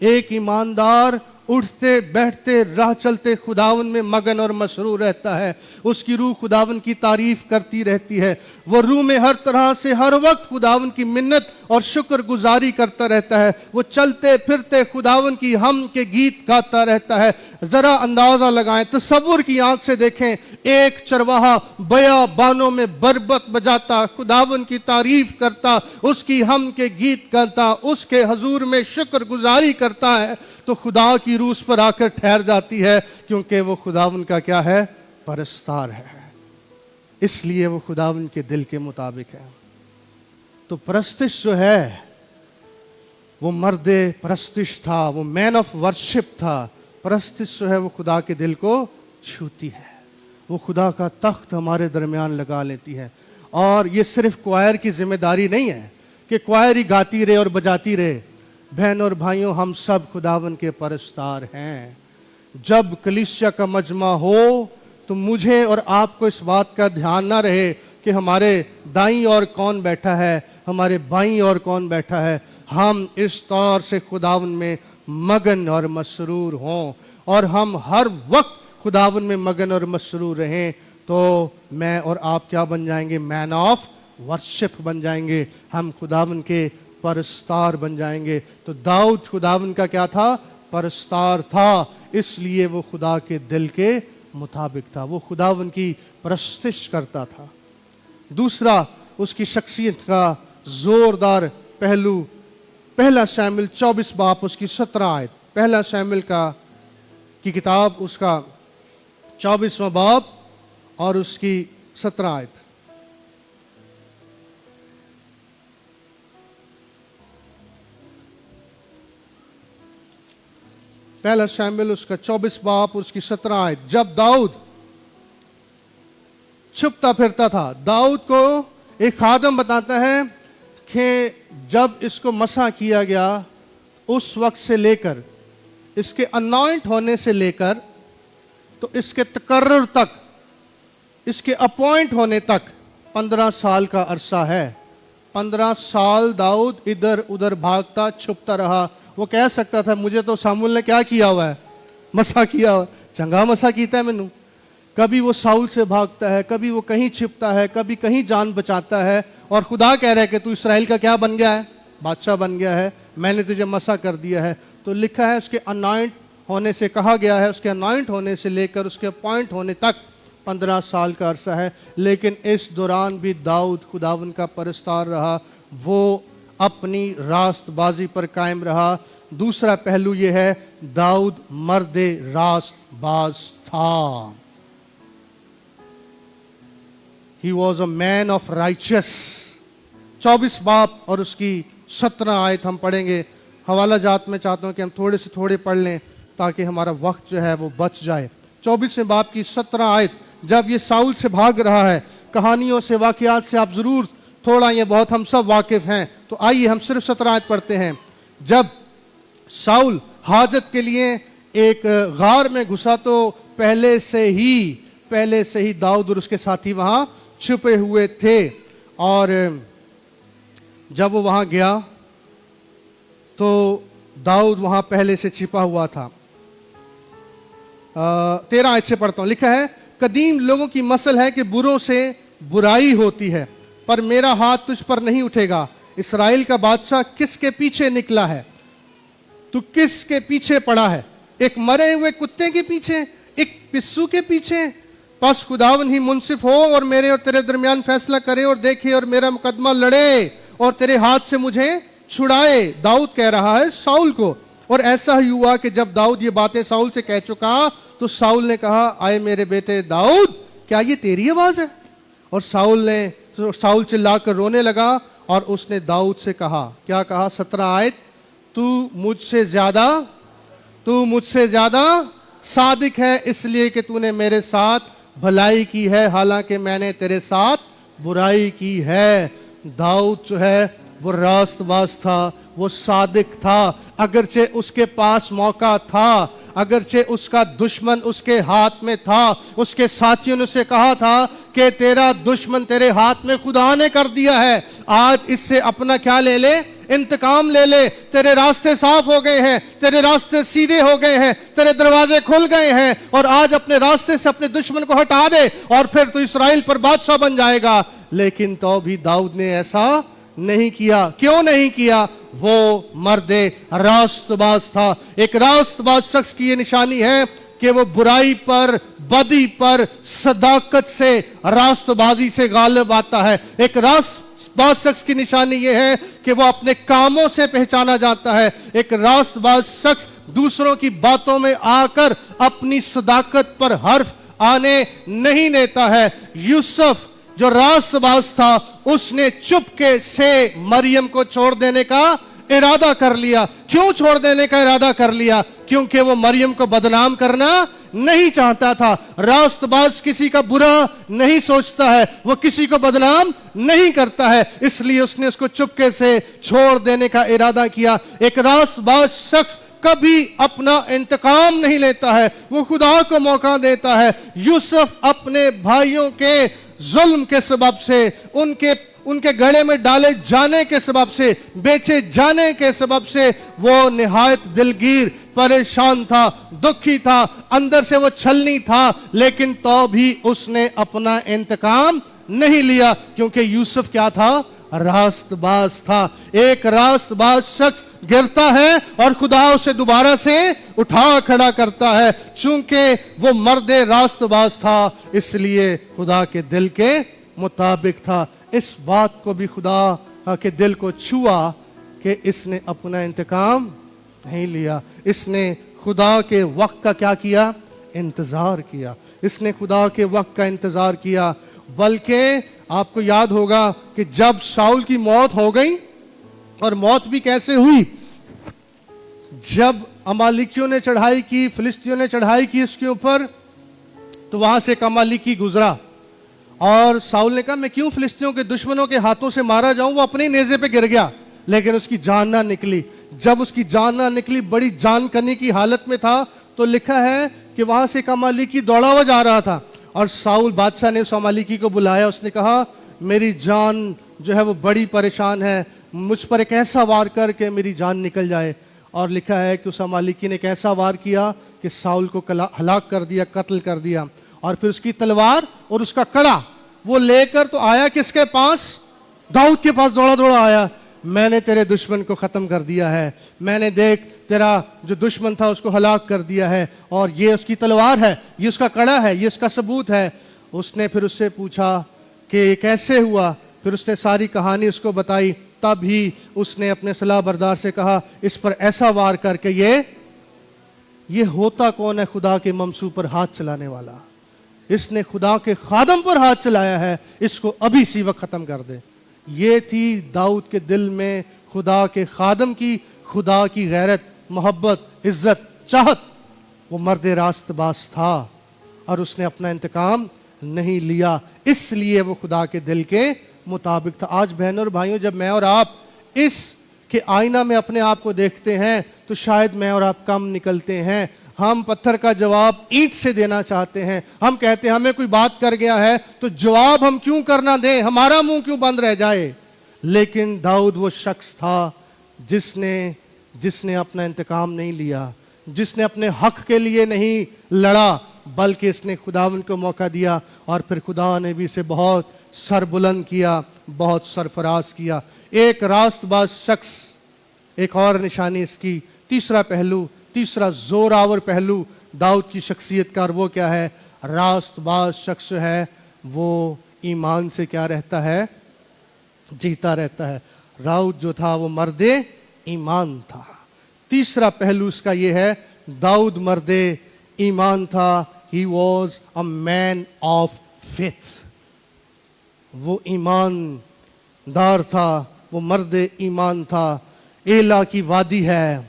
Speaker 1: एक ईमानदार उठते बैठते राह चलते खुदावन में मगन और मसरूर रहता है। उसकी रूह खुदावन की तारीफ करती रहती है। वो रूह में हर तरह से हर वक्त खुदावन की मिन्नत और शुक्र गुजारी करता रहता है। वो चलते फिरते खुदावन की हम के गीत गाता रहता है। जरा अंदाजा लगाएं, तसव्वुर की आंख से देखें, एक चरवाहा बयाबानों में बरबत बजाता, खुदावन की तारीफ करता, उसकी हम के गीत गाता, उसके हजूर में शुक्र गुजारी करता है, तो खुदा की रूह उस पर आकर ठहर जाती है, क्योंकि वो खुदावन का क्या है? परस्तार है। इसलिए वो खुदावन के दिल के मुताबिक है। तो परस्तिश जो है, वो मर्दे परस्तिश था, वो मैन ऑफ वर्शिप था। परस्तिश जो है, वो खुदा के दिल को छूती है, वो खुदा का तख्त हमारे दरमियान लगा लेती है। और ये सिर्फ क्वायर की जिम्मेदारी नहीं है कि क्वायर ही गाती रहे और बजाती रहे। बहन और भाइयों, हम सब खुदावन के परस्तार हैं। जब कलीसिया का मजमा हो, तो मुझे और आपको इस बात का ध्यान ना रहे कि हमारे दाईं ओर कौन बैठा है, हमारे बाईं ओर कौन बैठा है। हम इस तौर से खुदावन में मगन और मसरूर हों, और हम हर वक्त खुदावन में मगन और मसरूर रहें, तो मैं और आप क्या बन जाएंगे? मैन ऑफ वर्शिप बन जाएंगे। हम खुदावन के परस्तार बन जाएंगे। तो दाऊद खुदावन का क्या था? परस्तार था। इसलिए वो खुदा के दिल के मुताबिक था, वो खुदावन की परस्तिश करता था। दूसरा, उसकी शख्सियत का जोरदार पहलू, पहला शैमुएल 24 बाब उसकी 17 आयत। पहला शैमुएल की किताब उसका 24वां बाब और उसकी 17 आयत। पहला शैमुएल उसका 24 बाब उसकी 17 आयत। जब दाऊद छुपता फिरता था, दाऊद को एक खादम बताता है कि जब इसको मसा किया गया, उस वक्त से लेकर, इसके अनॉइंट होने से लेकर, तो इसके तकर्रुर तक, इसके अपॉइंट होने तक 15 साल का अरसा है। 15 साल दाऊद इधर उधर भागता छुपता रहा। वो कह सकता था, मुझे तो शामूल ने क्या किया हुआ है? मसा किया हुआ, चंगा मसा कीता है मैनू। कभी वो साउल से भागता है, कभी वो कहीं छिपता है, कभी कहीं जान बचाता है, और खुदा कह रहा है कि तू इसराइल का क्या बन गया है? बादशाह बन गया है, मैंने तुझे मसा कर दिया है। तो लिखा है, उसके अनॉइंट होने से, कहा गया है उसके अनॉइंट होने से लेकर उसके अपॉइंट होने तक 15 साल का अरसा है। लेकिन इस दौरान भी दाऊद खुदावन का परस्तार रहा, वो अपनी रास्तबाजी पर कायम रहा। दूसरा पहलू यह है, दाऊद मर्दे रास्तबाज था। He was a man of righteous। 24 बाब और उसकी 17 आयत हम पढ़ेंगे। हवाला जात में चाहता हूं कि हम थोड़े से थोड़े पढ़ लें, ताकि हमारा वक्त जो है वो बच जाए। 24वें बाब की 17 आयत। जब ये साउल से भाग रहा है, कहानियों से, वाकयात से आप जरूर थोड़ा ये बहुत हम सब वाकिफ हैं, तो आइए हम सिर्फ 17 आयत पढ़ते हैं। जब साउल हाजत के लिए एक गार में घुसा, तो पहले से ही दाऊद और उसके साथी वहां छुपे हुए थे। और जब वो वहां गया, तो दाऊद वहां पहले से छिपा हुआ था। 13 आयत से पढ़ता हूं। लिखा है, कदीम लोगों की मसल है कि बुरों से बुराई होती है, पर मेरा हाथ तुझ पर नहीं उठेगा। इसराइल का बादशाह किसके पीछे निकला है? तू किसके पीछे पड़ा है? एक मरे हुए कुत्ते के पीछे, एक पिस्सू के पीछे? बस खुदावन ही मुंसिफ हो और मेरे और तेरे दरमियान फैसला करे और देखे और मेरा मुकदमा लड़े और तेरे हाथ से मुझे छुड़ाए। दाऊद कह रहा है साउल को। और ऐसा ही हुआ कि जब दाऊद ये बातें साउल से कह चुका तो साउल ने कहा, आए मेरे बेटे दाऊद, क्या ये तेरी आवाज है? और साउल चिल्लाकर रोने लगा और उसने दाऊद से कहा, क्या कहा? 17 आयत, तू मुझसे ज्यादा सादिक है इसलिए कि तूने मेरे साथ भलाई की है, हालांकि मैंने तेरे साथ बुराई की है। दाऊद जो है वो रास्तबाज था, वो सादिक था। अगरचे उसके पास मौका था, अगरचे उसका दुश्मन उसके हाथ में था, उसके साथियों ने उसे कहा था कि तेरा दुश्मन तेरे हाथ में खुदा ने कर दिया है, आज इससे अपना क्या ले ले? इंतकाम ले ले। तेरे रास्ते साफ हो गए हैं, तेरे रास्ते सीधे हो गए हैं, तेरे दरवाजे खुल गए हैं और आज अपने रास्ते से अपने दुश्मन को हटा दे और फिर तू इस्राएल पर बादशाह बन जाएगा। लेकिन तो भी दाऊद ने ऐसा नहीं किया। क्यों नहीं किया? वो मर्दे रास्तबाज था। एक रास्तबाज शख्स की ये निशानी है कि वो बुराई पर, बदी पर सदाकत से, रास्तबाजी से गालिब आता है। एक रास्तबाज शख्स की निशानी ये है कि वो अपने कामों से पहचाना जाता है। एक रास्तबाज शख्स दूसरों की बातों में आकर अपनी सदाकत पर हर्फ आने नहीं देता है। यूसुफ जो रास्तबाज था, उसने चुपके से मरियम को छोड़ देने का इरादा कर लिया। क्यों छोड़ देने का इरादा कर लिया? क्योंकि वो मरियम को बदनाम करना नहीं चाहता था। रास्तबाज किसी का बुरा नहीं सोचता है, वो किसी को बदनाम नहीं करता है, इसलिए उसने उसको चुपके से छोड़ देने का इरादा किया। एक रास्तबाज शख्स कभी अपना इंतकाम नहीं लेता है, वो खुदा को मौका देता है। यूसुफ अपने भाइयों के जुल्म के सबब से, उनके गले में डाले जाने के सबब से, बेचे जाने के सबब से वो निहायत दिलगीर, परेशान था, दुखी था, अंदर से वो छलनी था, लेकिन तो भी उसने अपना इंतकाम नहीं लिया क्योंकि यूसुफ क्या था? रास्तबाज था। एक रास्तबाज शख्स गिरता है और खुदा उसे दोबारा से उठा खड़ा करता है। चूंकि वो मर्दे रास्तबाज था, इसलिए खुदा के दिल के मुताबिक था। इस बात को भी खुदा के दिल को छुआ कि इसने अपना इंतकाम नहीं लिया। इसने खुदा के वक्त का क्या किया? इंतजार किया। इसने खुदा के वक्त का इंतजार किया। बल्कि आपको याद होगा कि जब शाऊल की मौत हो गई, और मौत भी कैसे हुई? जब अमालिकियों ने चढ़ाई की, फिलिस्तियों ने चढ़ाई की इसके ऊपर, तो वहां से एक अमालिकी गुजरा और शाऊल ने कहा, मैं क्यों फिलिस्तियों के दुश्मनों के हाथों से मारा जाऊं? वो अपने नेज़े पे गिर गया, लेकिन उसकी जान ना निकली। जब उसकी जान ना निकली, बड़ी जान करने की हालत में था, तो लिखा है कि वहां से एक अमालिकी दौड़ा हुआ जा रहा था और शाऊल बादशाह ने उस अमालिकी को बुलाया। उसने कहा, मेरी जान जो है वो बड़ी परेशान है, मुझ पर एक ऐसा वार कर के मेरी जान निकल जाए। और लिखा है कि उस अमालिकी ने एक ऐसा वार किया कि शाऊल को हलाक कर दिया, कत्ल कर दिया। और फिर उसकी तलवार और उसका कड़ा वो लेकर तो आया किसके पास? दाऊद के पास दौड़ा दौड़ा आया, मैंने तेरे दुश्मन को खत्म कर दिया है, मैंने देख तेरा जो दुश्मन था उसको हलाक कर दिया है, और ये उसकी तलवार है, ये उसका कड़ा है, ये उसका सबूत है। उसने फिर उससे पूछा कि ये कैसे हुआ? फिर उसने सारी कहानी उसको बताई। तब ही उसने अपने सलाह बरदार से कहा, इस पर ऐसा वार करके ये होता कौन है? खुदा के ममसू पर हाथ चलाने वाला। इसने खुदा के खादम पर हाथ चलाया है, इसको अभी इसी वक्त खत्म कर दे। ये थी दाऊद के दिल में खुदा के खादम की, खुदा की गैरत, मोहब्बत, इज्जत, चाहत। वो मर्द रास्तबाज था और उसने अपना इंतकाम नहीं लिया, इसलिए वो खुदा के दिल के मुताबिक था। आज बहनों और भाइयों, जब मैं और आप इस के आईना में अपने आप को देखते हैं तो शायद मैं और आप कम निकलते हैं। हम पत्थर का जवाब ईंट से देना चाहते हैं। हम कहते हैं हमें कोई बात कर गया है तो जवाब हम क्यों करना दें, हमारा मुंह क्यों बंद रह जाए। लेकिन दाऊद वो शख्स था जिसने अपना इंतकाम नहीं लिया, जिसने अपने हक के लिए नहीं लड़ा, बल्कि इसने खुदावंद को मौका दिया और फिर खुदा ने भी इसे बहुत सरबुलंद किया, बहुत सरफराज किया। एक रास्तबाज शख्स, एक और निशानी इसकी, तीसरा पहलू, तीसरा जोरावर पहलू दाऊद की शख्सियत का, और वो क्या है? रास्तबाज शख्स है वो ईमान से क्या रहता है? जीता रहता है। दाऊद जो था वो मर्दे ईमान था। तीसरा पहलू इसका ये है, दाऊद मर्दे ईमान था। He was a man of faith. वो ईमानदार था, वो मर्दे ईमान था। एला की वादी है,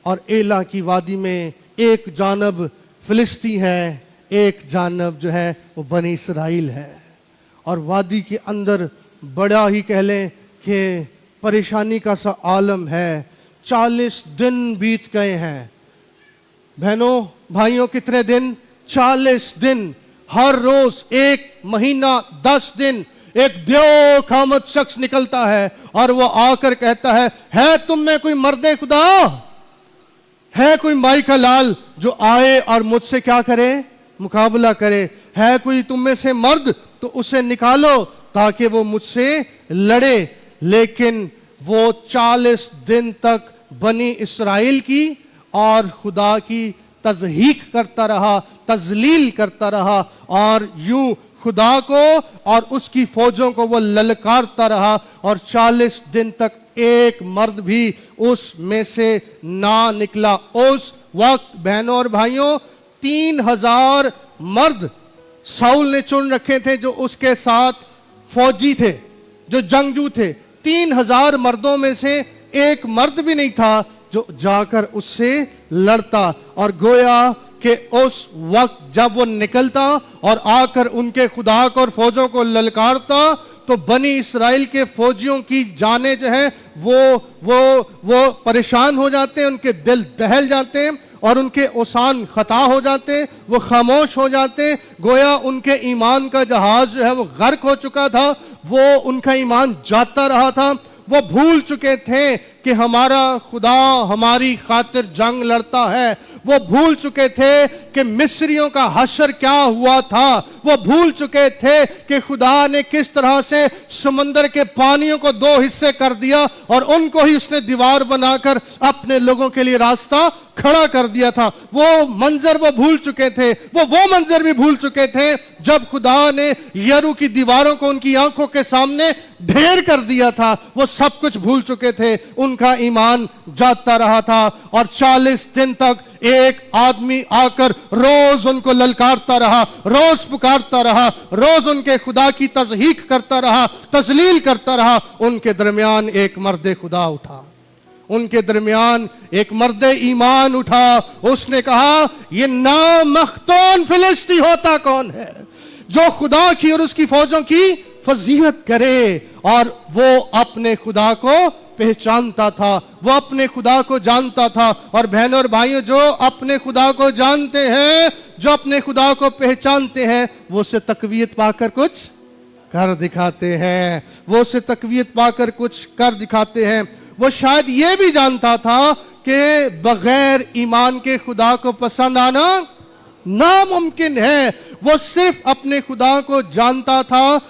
Speaker 1: और एला की वादी में एक जानब फिलिस्ती है, एक जानब जो है वो बनी इसराइल है। और वादी के अंदर बड़ा ही कह लें कि परेशानी का सा आलम है। 40 दिन बीत गए हैं। बहनों भाइयों, कितने दिन? 40 दिन। हर रोज 1 महीना 10 दिन एक देव खामद शख्स निकलता है और वो आकर कहता है तुम में कोई मर्दे खुदा है? कोई माई का लाल जो आए और मुझसे क्या करे? मुकाबला करे। है कोई तुम में से मर्द? तो उसे निकालो ताकि वो मुझसे लड़े। लेकिन वो 40 दिन तक बनी इसराइल की और खुदा की तज़हीक करता रहा, तजलील करता रहा, और यूं खुदा को और उसकी फौजों को वो ललकारता रहा। और 40 दिन तक एक मर्द भी उस में से ना निकला। उस वक्त बहनों और भाइयों 3000 मर्द साउल ने चुन रखे थे जो उसके साथ फौजी थे, जो जंगजू थे। 3000 मर्दों में से एक मर्द भी नहीं था जो जाकर उससे लड़ता। और गोया कि उस वक्त जब वो निकलता और आकर उनके खुदा को और फौजों को ललकारता, तो बनी इसराइल के फौजियों की जानें जो है वो परेशान हो जाते हैं, उनके दिल दहल जाते हैं और उनके ओसान खता हो जाते, वो खामोश हो जाते। गोया उनके ईमान का जहाज जो है वो गर्क हो चुका था, वो उनका ईमान जाता रहा था। वो भूल चुके थे कि हमारा खुदा हमारी खातिर जंग लड़ता है। वो भूल चुके थे कि मिस्रियों का हशर क्या हुआ था। वो भूल चुके थे कि खुदा ने किस तरह से समंदर के पानियों को 2 हिस्से कर दिया और उनको ही उसने दीवार बनाकर अपने लोगों के लिए रास्ता खड़ा कर दिया था। वो मंजर वो भूल चुके थे। वो मंजर भी भूल चुके थे जब खुदा ने यरू की दीवारों को उनकी आंखों के सामने ढेर कर दिया था। वो सब कुछ भूल चुके थे। उनका ईमान जाता रहा था। और 40 दिन तक एक आदमी आकर रोज उनको ललकारता रहा, रोज पुकारता रहा, रोज उनके खुदा की तज़हीक करता रहा, तजलील करता रहा। उनके दरमियान एक मर्द खुदा उठा, उनके दरमियान एक मर्द ईमान उठा। उसने कहा ये नामख्तून फिलिस्ती होता कौन है जो खुदा की और उसकी फौजों की फजीहत करे? और वो अपने खुदा को पहचानता था, वो अपने खुदा को जानता था। और बहनों और भाइयों, जो अपने खुदा को जानते हैं, जो अपने खुदा को पहचानते हैं, वो उससे तकवीयत पाकर कुछ कर दिखाते हैं। वो उससे तकवीयत पाकर कुछ कर दिखाते हैं। वो शायद ये भी जानता था कि बगैर ईमान के खुदा को पसंद आना नामुमकिन है। वो सिर्फ अपने खुदा को जानता था,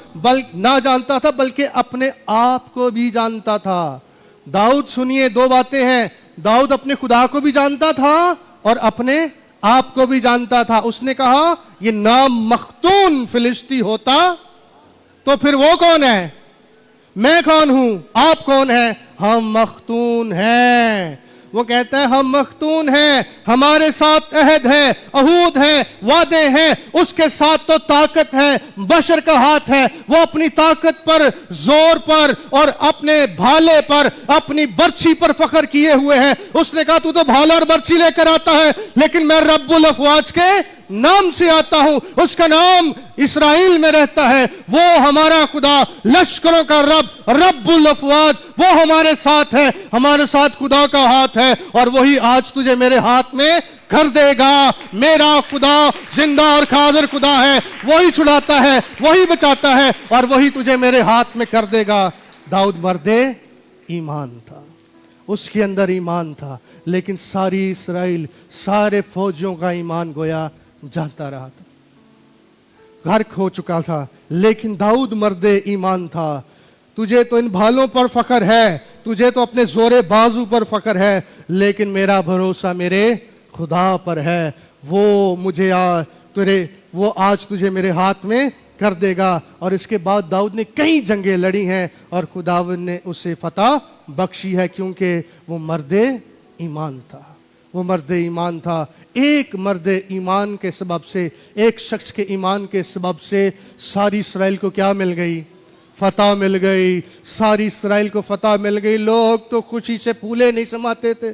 Speaker 1: ना जानता था, बल्कि अपने आप को भी जानता था। दाऊद, सुनिए, 2 बातें हैं। दाऊद अपने खुदा को भी जानता था और अपने आप को भी जानता था। उसने कहा ये नामख्तून फिलिस्ती होता तो फिर वो कौन है? मैं कौन हूं? आप कौन है? हम मख्तून हैं। वो कहता है हम मख्तून हैं, हमारे साथ अहद है, अहूद है, वादे हैं। उसके साथ तो ताकत है, बशर का हाथ है। वो अपनी ताकत पर, जोर पर और अपने भाले पर, अपनी बर्छी पर फख्र किए हुए है। उसने कहा तू तो भाला और बर्छी लेकर आता है, लेकिन मैं रब्बुल अफवाज के नाम से आता हूं। उसका नाम इस्राएल में रहता है। वो हमारा खुदा, लश्करों का रब, रब्बुल अफवाज, वो हमारे साथ है। हमारे साथ खुदा का हाथ है और वही आज तुझे मेरे हाथ में कर देगा। मेरा खुदा जिंदा और कादिर खुदा है। वही छुड़ाता है, वही बचाता है और वही तुझे मेरे हाथ में कर देगा। दाऊद मर्दे ईमान था, उसके अंदर ईमान था, लेकिन सारी इस्राएल, सारे फौजियों का ईमान गोया जानता रहा था, गर्क हो चुका था। लेकिन दाऊद मर्दे ईमान था। तुझे तो इन भालों पर फख्र है, तुझे तो अपने जोरे बाजू पर फख्र है, लेकिन मेरा भरोसा मेरे खुदा पर है। वो मुझे वो आज तुझे मेरे हाथ में कर देगा। और इसके बाद दाऊद ने कई जंगें लड़ी हैं और खुदावंद ने उसे फतह बख्शी है, क्योंकि वो मर्दे ईमान था। वो मर्दे ईमान था। एक मर्दे ईमान के सबब से, एक शख्स के ईमान के सबब से सारी इसराइल को क्या मिल गई? फतह मिल गई। सारी इसराइल को फतह मिल गई। लोग तो खुशी से फूले नहीं समाते थे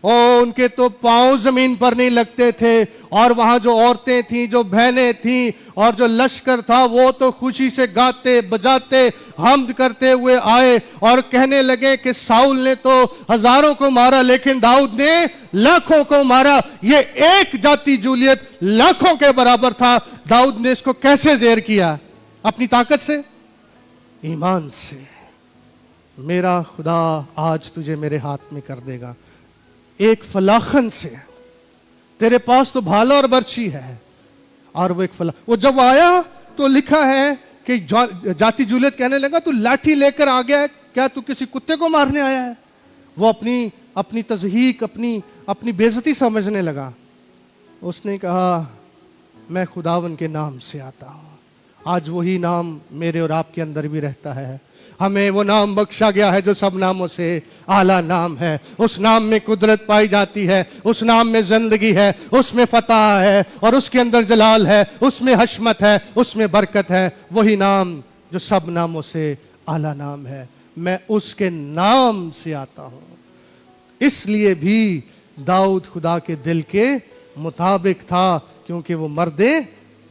Speaker 1: और उनके तो पांव जमीन पर नहीं लगते थे। और वहां जो औरतें थीं, जो बहनें थीं और जो लश्कर था, वो तो खुशी से गाते बजाते हम्द करते हुए आए और कहने लगे कि साउल ने तो हजारों को मारा, लेकिन दाऊद ने लाखों को मारा। ये एक जाति जूलियत लाखों के बराबर था। दाऊद ने इसको कैसे ज़ेर किया? अपनी ताकत से, ईमान से। मेरा खुदा आज तुझे मेरे हाथ में कर देगा। एक फलाखन से, तेरे पास तो भाला और बर्छी है, और वो एक वो जब आया तो लिखा है कि जाति जूलियत कहने लगा, तू लाठी लेकर आ गया है क्या? तू किसी कुत्ते को मारने आया है? वो अपनी तज़हीक, अपनी बेइज्जती समझने लगा। उसने कहा, मैं खुदावन के नाम से आता हूं। आज वही नाम मेरे और आपके अंदर भी रहता है। हमें वो नाम बख्शा गया है जो सब नामों से आला नाम है। उस नाम में कुदरत पाई जाती है, उस नाम में जिंदगी है, उसमें फतह है और उसके अंदर जलाल है, उसमें हशमत है, उसमें बरकत है। वही नाम जो सब नामों से आला नाम है। मैं उसके नाम से आता हूं। इसलिए भी दाऊद खुदा के दिल के मुताबिक था, क्योंकि वो मर्दे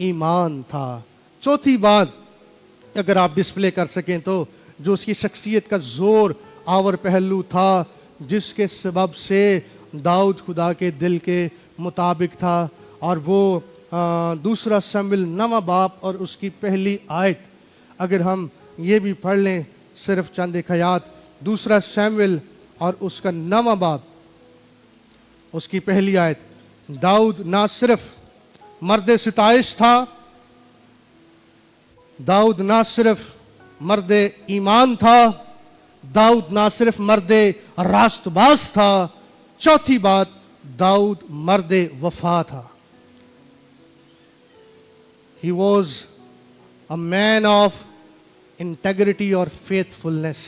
Speaker 1: ईमान था। चौथी बात अगर आप डिस्प्ले कर सकें तो, जो उसकी शख्सियत का जोर आवर पहलू था, जिसके सबब से दाऊद खुदा के दिल के मुताबिक था, और वो दूसरा शमूएल 9वां बाब और उसकी पहली आयत। अगर हम ये भी पढ़ लें सिर्फ चंद एक आयत, दूसरा शमूएल और उसका 9वां बाब उसकी पहली आयत। दाऊद ना सिर्फ मर्द सिताइश था, दाऊद ना सिर्फ मर्दे ईमान था, दाऊद ना सिर्फ मर्दे रास्तबाज था, चौथी बात, दाऊद मर्दे वफा था। He was a man of integrity और faithfulness।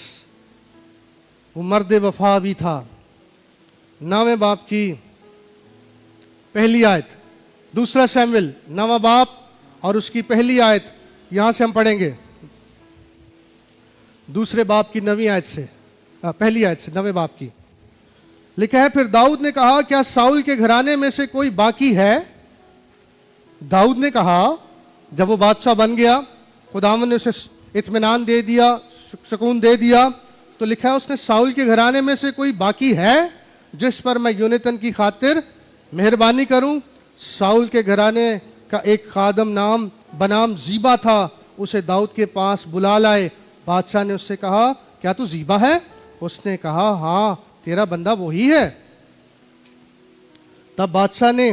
Speaker 1: वो मर्दे वफा भी था। 9वें बाब की पहली आयत, दूसरा शमूएल 9वां बाब और उसकी पहली आयत, यहां से हम पढ़ेंगे दूसरे बाब की 9वीं आयत से, पहली आयत से 9वें बाब की। लिखा है, फिर दाऊद ने कहा, क्या साउल के घराने में से कोई बाकी है? दाऊद ने कहा, जब वो बादशाह बन गया, खुदावंद ने उसे इत्मीनान दे दिया, सुकून दे दिया, तो लिखा है उसने, साउल के घराने में से कोई बाकी है जिस पर मैं यूनतन की खातिर मेहरबानी करूं? साउल के घराने का एक खादम बनाम जीबा था, उसे दाऊद के पास बुला लाए। बादशाह ने उससे कहा, क्या तू जीबा है? उसने कहा, हाँ, तेरा बंदा वही है। तब बादशाह ने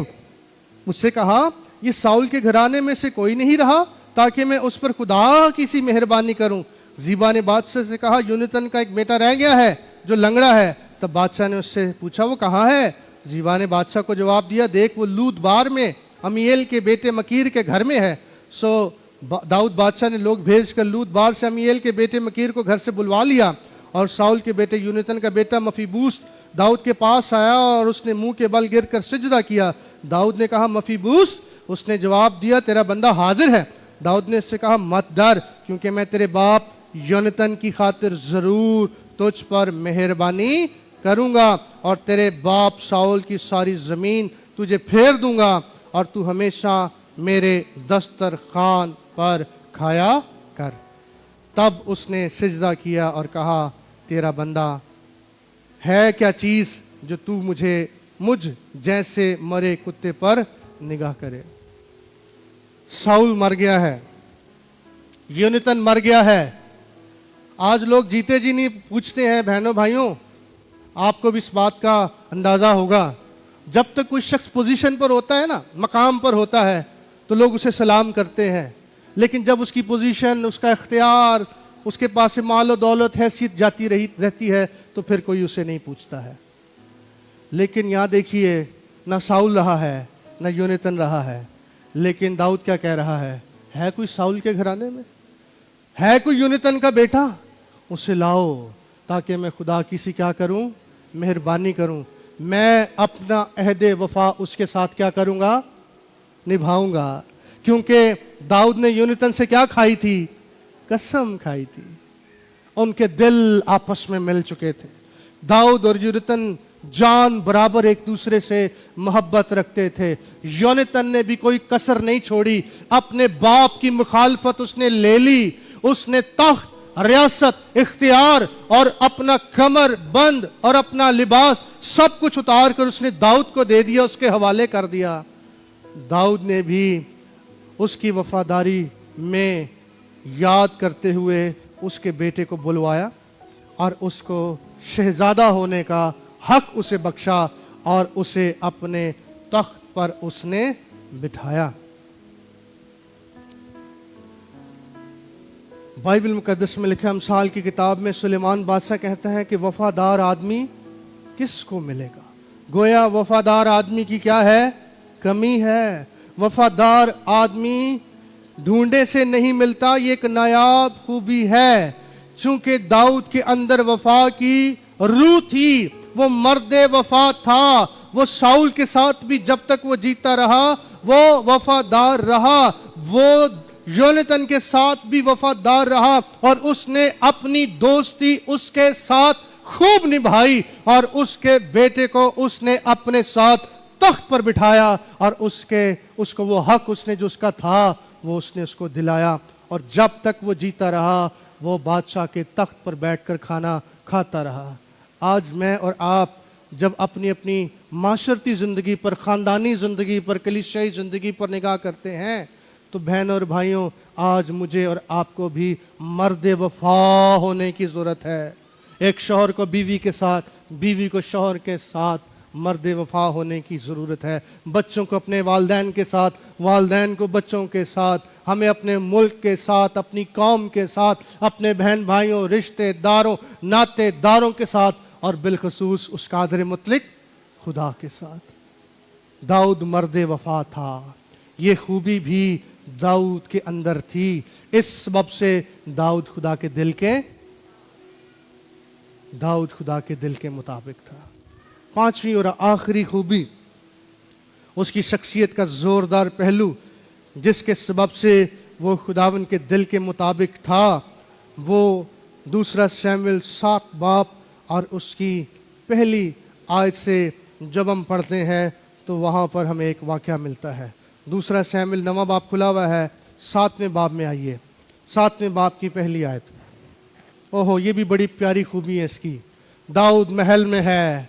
Speaker 1: मुझसे कहा, ये साउल के घराने में से कोई नहीं रहा ताकि मैं उस पर खुदा की सी मेहरबानी करूं। जीबा ने बादशाह से कहा, यूनतन का एक बेटा रह गया है जो लंगड़ा है। तब बादशाह ने उससे पूछा, वो कहाँ है? जीबा ने बादशाह को जवाब दिया, देख वो लूद बार में अमीएल के बेटे मकीर के घर में है। सो दाऊद बादशाह ने लोग भेजकर लूद बार से अमीएल के बेटे मकीर को घर से बुलवा लिया, और साउल के बेटे यूनतन का बेटा मफीबूस दाऊद के पास आया और उसने मुंह के बल गिरकर सिजदा किया। दाऊद ने कहा, मफीबूस? उसने जवाब दिया, तेरा बंदा हाजिर है। दाऊद ने इससे कहा, मत डर, क्योंकि मैं तेरे बाप यूनतन की खातिर जरूर तुझ पर मेहरबानी करूंगा और तेरे बाप साउल की सारी जमीन तुझे फेर दूंगा और तू हमेशा मेरे दस्तरखान पर खाया कर। तब उसने सिजदा किया और कहा, तेरा बंदा है क्या चीज जो तू मुझ जैसे मरे कुत्ते पर निगाह करे? साउल मर गया है, यूनतन मर गया है। आज लोग जीते जी नहीं पूछते हैं। बहनों भाइयों, आपको भी इस बात का अंदाजा होगा, जब तक कोई शख्स पोजीशन पर होता है ना, मकाम पर होता है, तो लोग उसे सलाम करते हैं, लेकिन जब उसकी पोजीशन, उसका इख्तियार اس کے پاس سے مال و دولت حیثیت جاتی رہتی ہے تو پھر کوئی اسے نہیں پوچھتا ہے. لیکن یہاں دیکھیے نہ ساؤل رہا ہے نہ یونیتن رہا ہے, لیکن داؤد کیا کہہ رہا ہے کوئی ساؤل کے گھرانے میں, ہے کوئی یونیتن کا بیٹا, اسے لاؤ تاکہ میں خدا کی سی کیا کروں, مہربانی کروں, میں اپنا عہد وفا اس کے ساتھ کیا کروں گا, نبھاؤں گا. کیونکہ داؤد نے یونیتن سے کیا کھائی تھی, قسم کھائی تھی. ان کے دل آپس میں مل چکے تھے. داؤد اور یونیتن جان برابر ایک دوسرے سے محبت رکھتے تھے. یونیتن نے بھی کوئی کسر نہیں چھوڑی, اپنے باپ کی مخالفت اس نے لے لی. اس نے تخت, ریاست, اختیار اور اپنا کمر بند اور اپنا لباس سب کچھ اتار کر اس نے داؤد کو دے دیا, اس کے حوالے کر دیا. داؤد نے بھی اس کی وفاداری میں یاد کرتے ہوئے اس کے بیٹے کو بلوایا اور اس کو شہزادہ ہونے کا حق اسے بخشا اور اسے اپنے تخت پر اس نے بٹھایا. بائبل مقدس میں لکھا امثال کی کتاب میں سلیمان بادشاہ کہتا ہے کہ وفادار آدمی کس کو ملے گا. گویا وفادار آدمی کی کیا ہے, کمی ہے. وفادار آدمی ڈھونڈے سے نہیں ملتا, یہ ایک نایاب خوبی ہے. چونکہ داؤد کے اندر وفا کی روح تھی, وہ مرد وفا تھا. وہ ساؤل کے ساتھ بھی جب تک وہ جیتا رہا وہ وفادار رہا, وہ یونیتن کے ساتھ بھی وفادار رہا اور اس نے اپنی دوستی اس کے ساتھ خوب نبھائی اور اس کے بیٹے کو اس نے اپنے ساتھ تخت پر بٹھایا اور اس کو وہ حق اس نے جو اس کا تھا وہ اس نے اس کو دلایا. اور جب تک وہ جیتا رہا وہ بادشاہ کے تخت پر بیٹھ کر کھانا کھاتا رہا. آج میں اور آپ جب اپنی اپنی معاشرتی زندگی پر, خاندانی زندگی پر, کلیسیائی زندگی پر نگاہ کرتے ہیں تو بہنوں اور بھائیوں, آج مجھے اور آپ کو بھی مرد وفا ہونے کی ضرورت ہے. ایک شوہر کو بیوی کے ساتھ, بیوی کو شوہر کے ساتھ مرد وفا ہونے کی ضرورت ہے. بچوں کو اپنے والدین کے ساتھ, والدین کو بچوں کے ساتھ, ہمیں اپنے ملک کے ساتھ, اپنی قوم کے ساتھ, اپنے بہن بھائیوں, رشتے داروں, ناتے داروں کے ساتھ اور بالخصوص اس قادر مطلق خدا کے ساتھ. داؤد مرد وفا تھا, یہ خوبی بھی داؤد کے اندر تھی. اس سبب سے داؤد خدا کے دل کے مطابق تھا. پانچویں اور آخری خوبی, اس کی شخصیت کا زوردار پہلو جس کے سبب سے وہ خداوند کے دل کے مطابق تھا, وہ دوسرا شمویل 7 باب اور اس کی پہلی آیت سے جب ہم پڑھتے ہیں تو وہاں پر ہمیں ایک واقعہ ملتا ہے. دوسرا شمویل 9 باب کھلا ہوا ہے, 7ویں باب میں آئیے, 7ویں باب کی پہلی آیت. اوہو, یہ بھی بڑی پیاری خوبی ہے اس کی. داؤد محل میں ہے,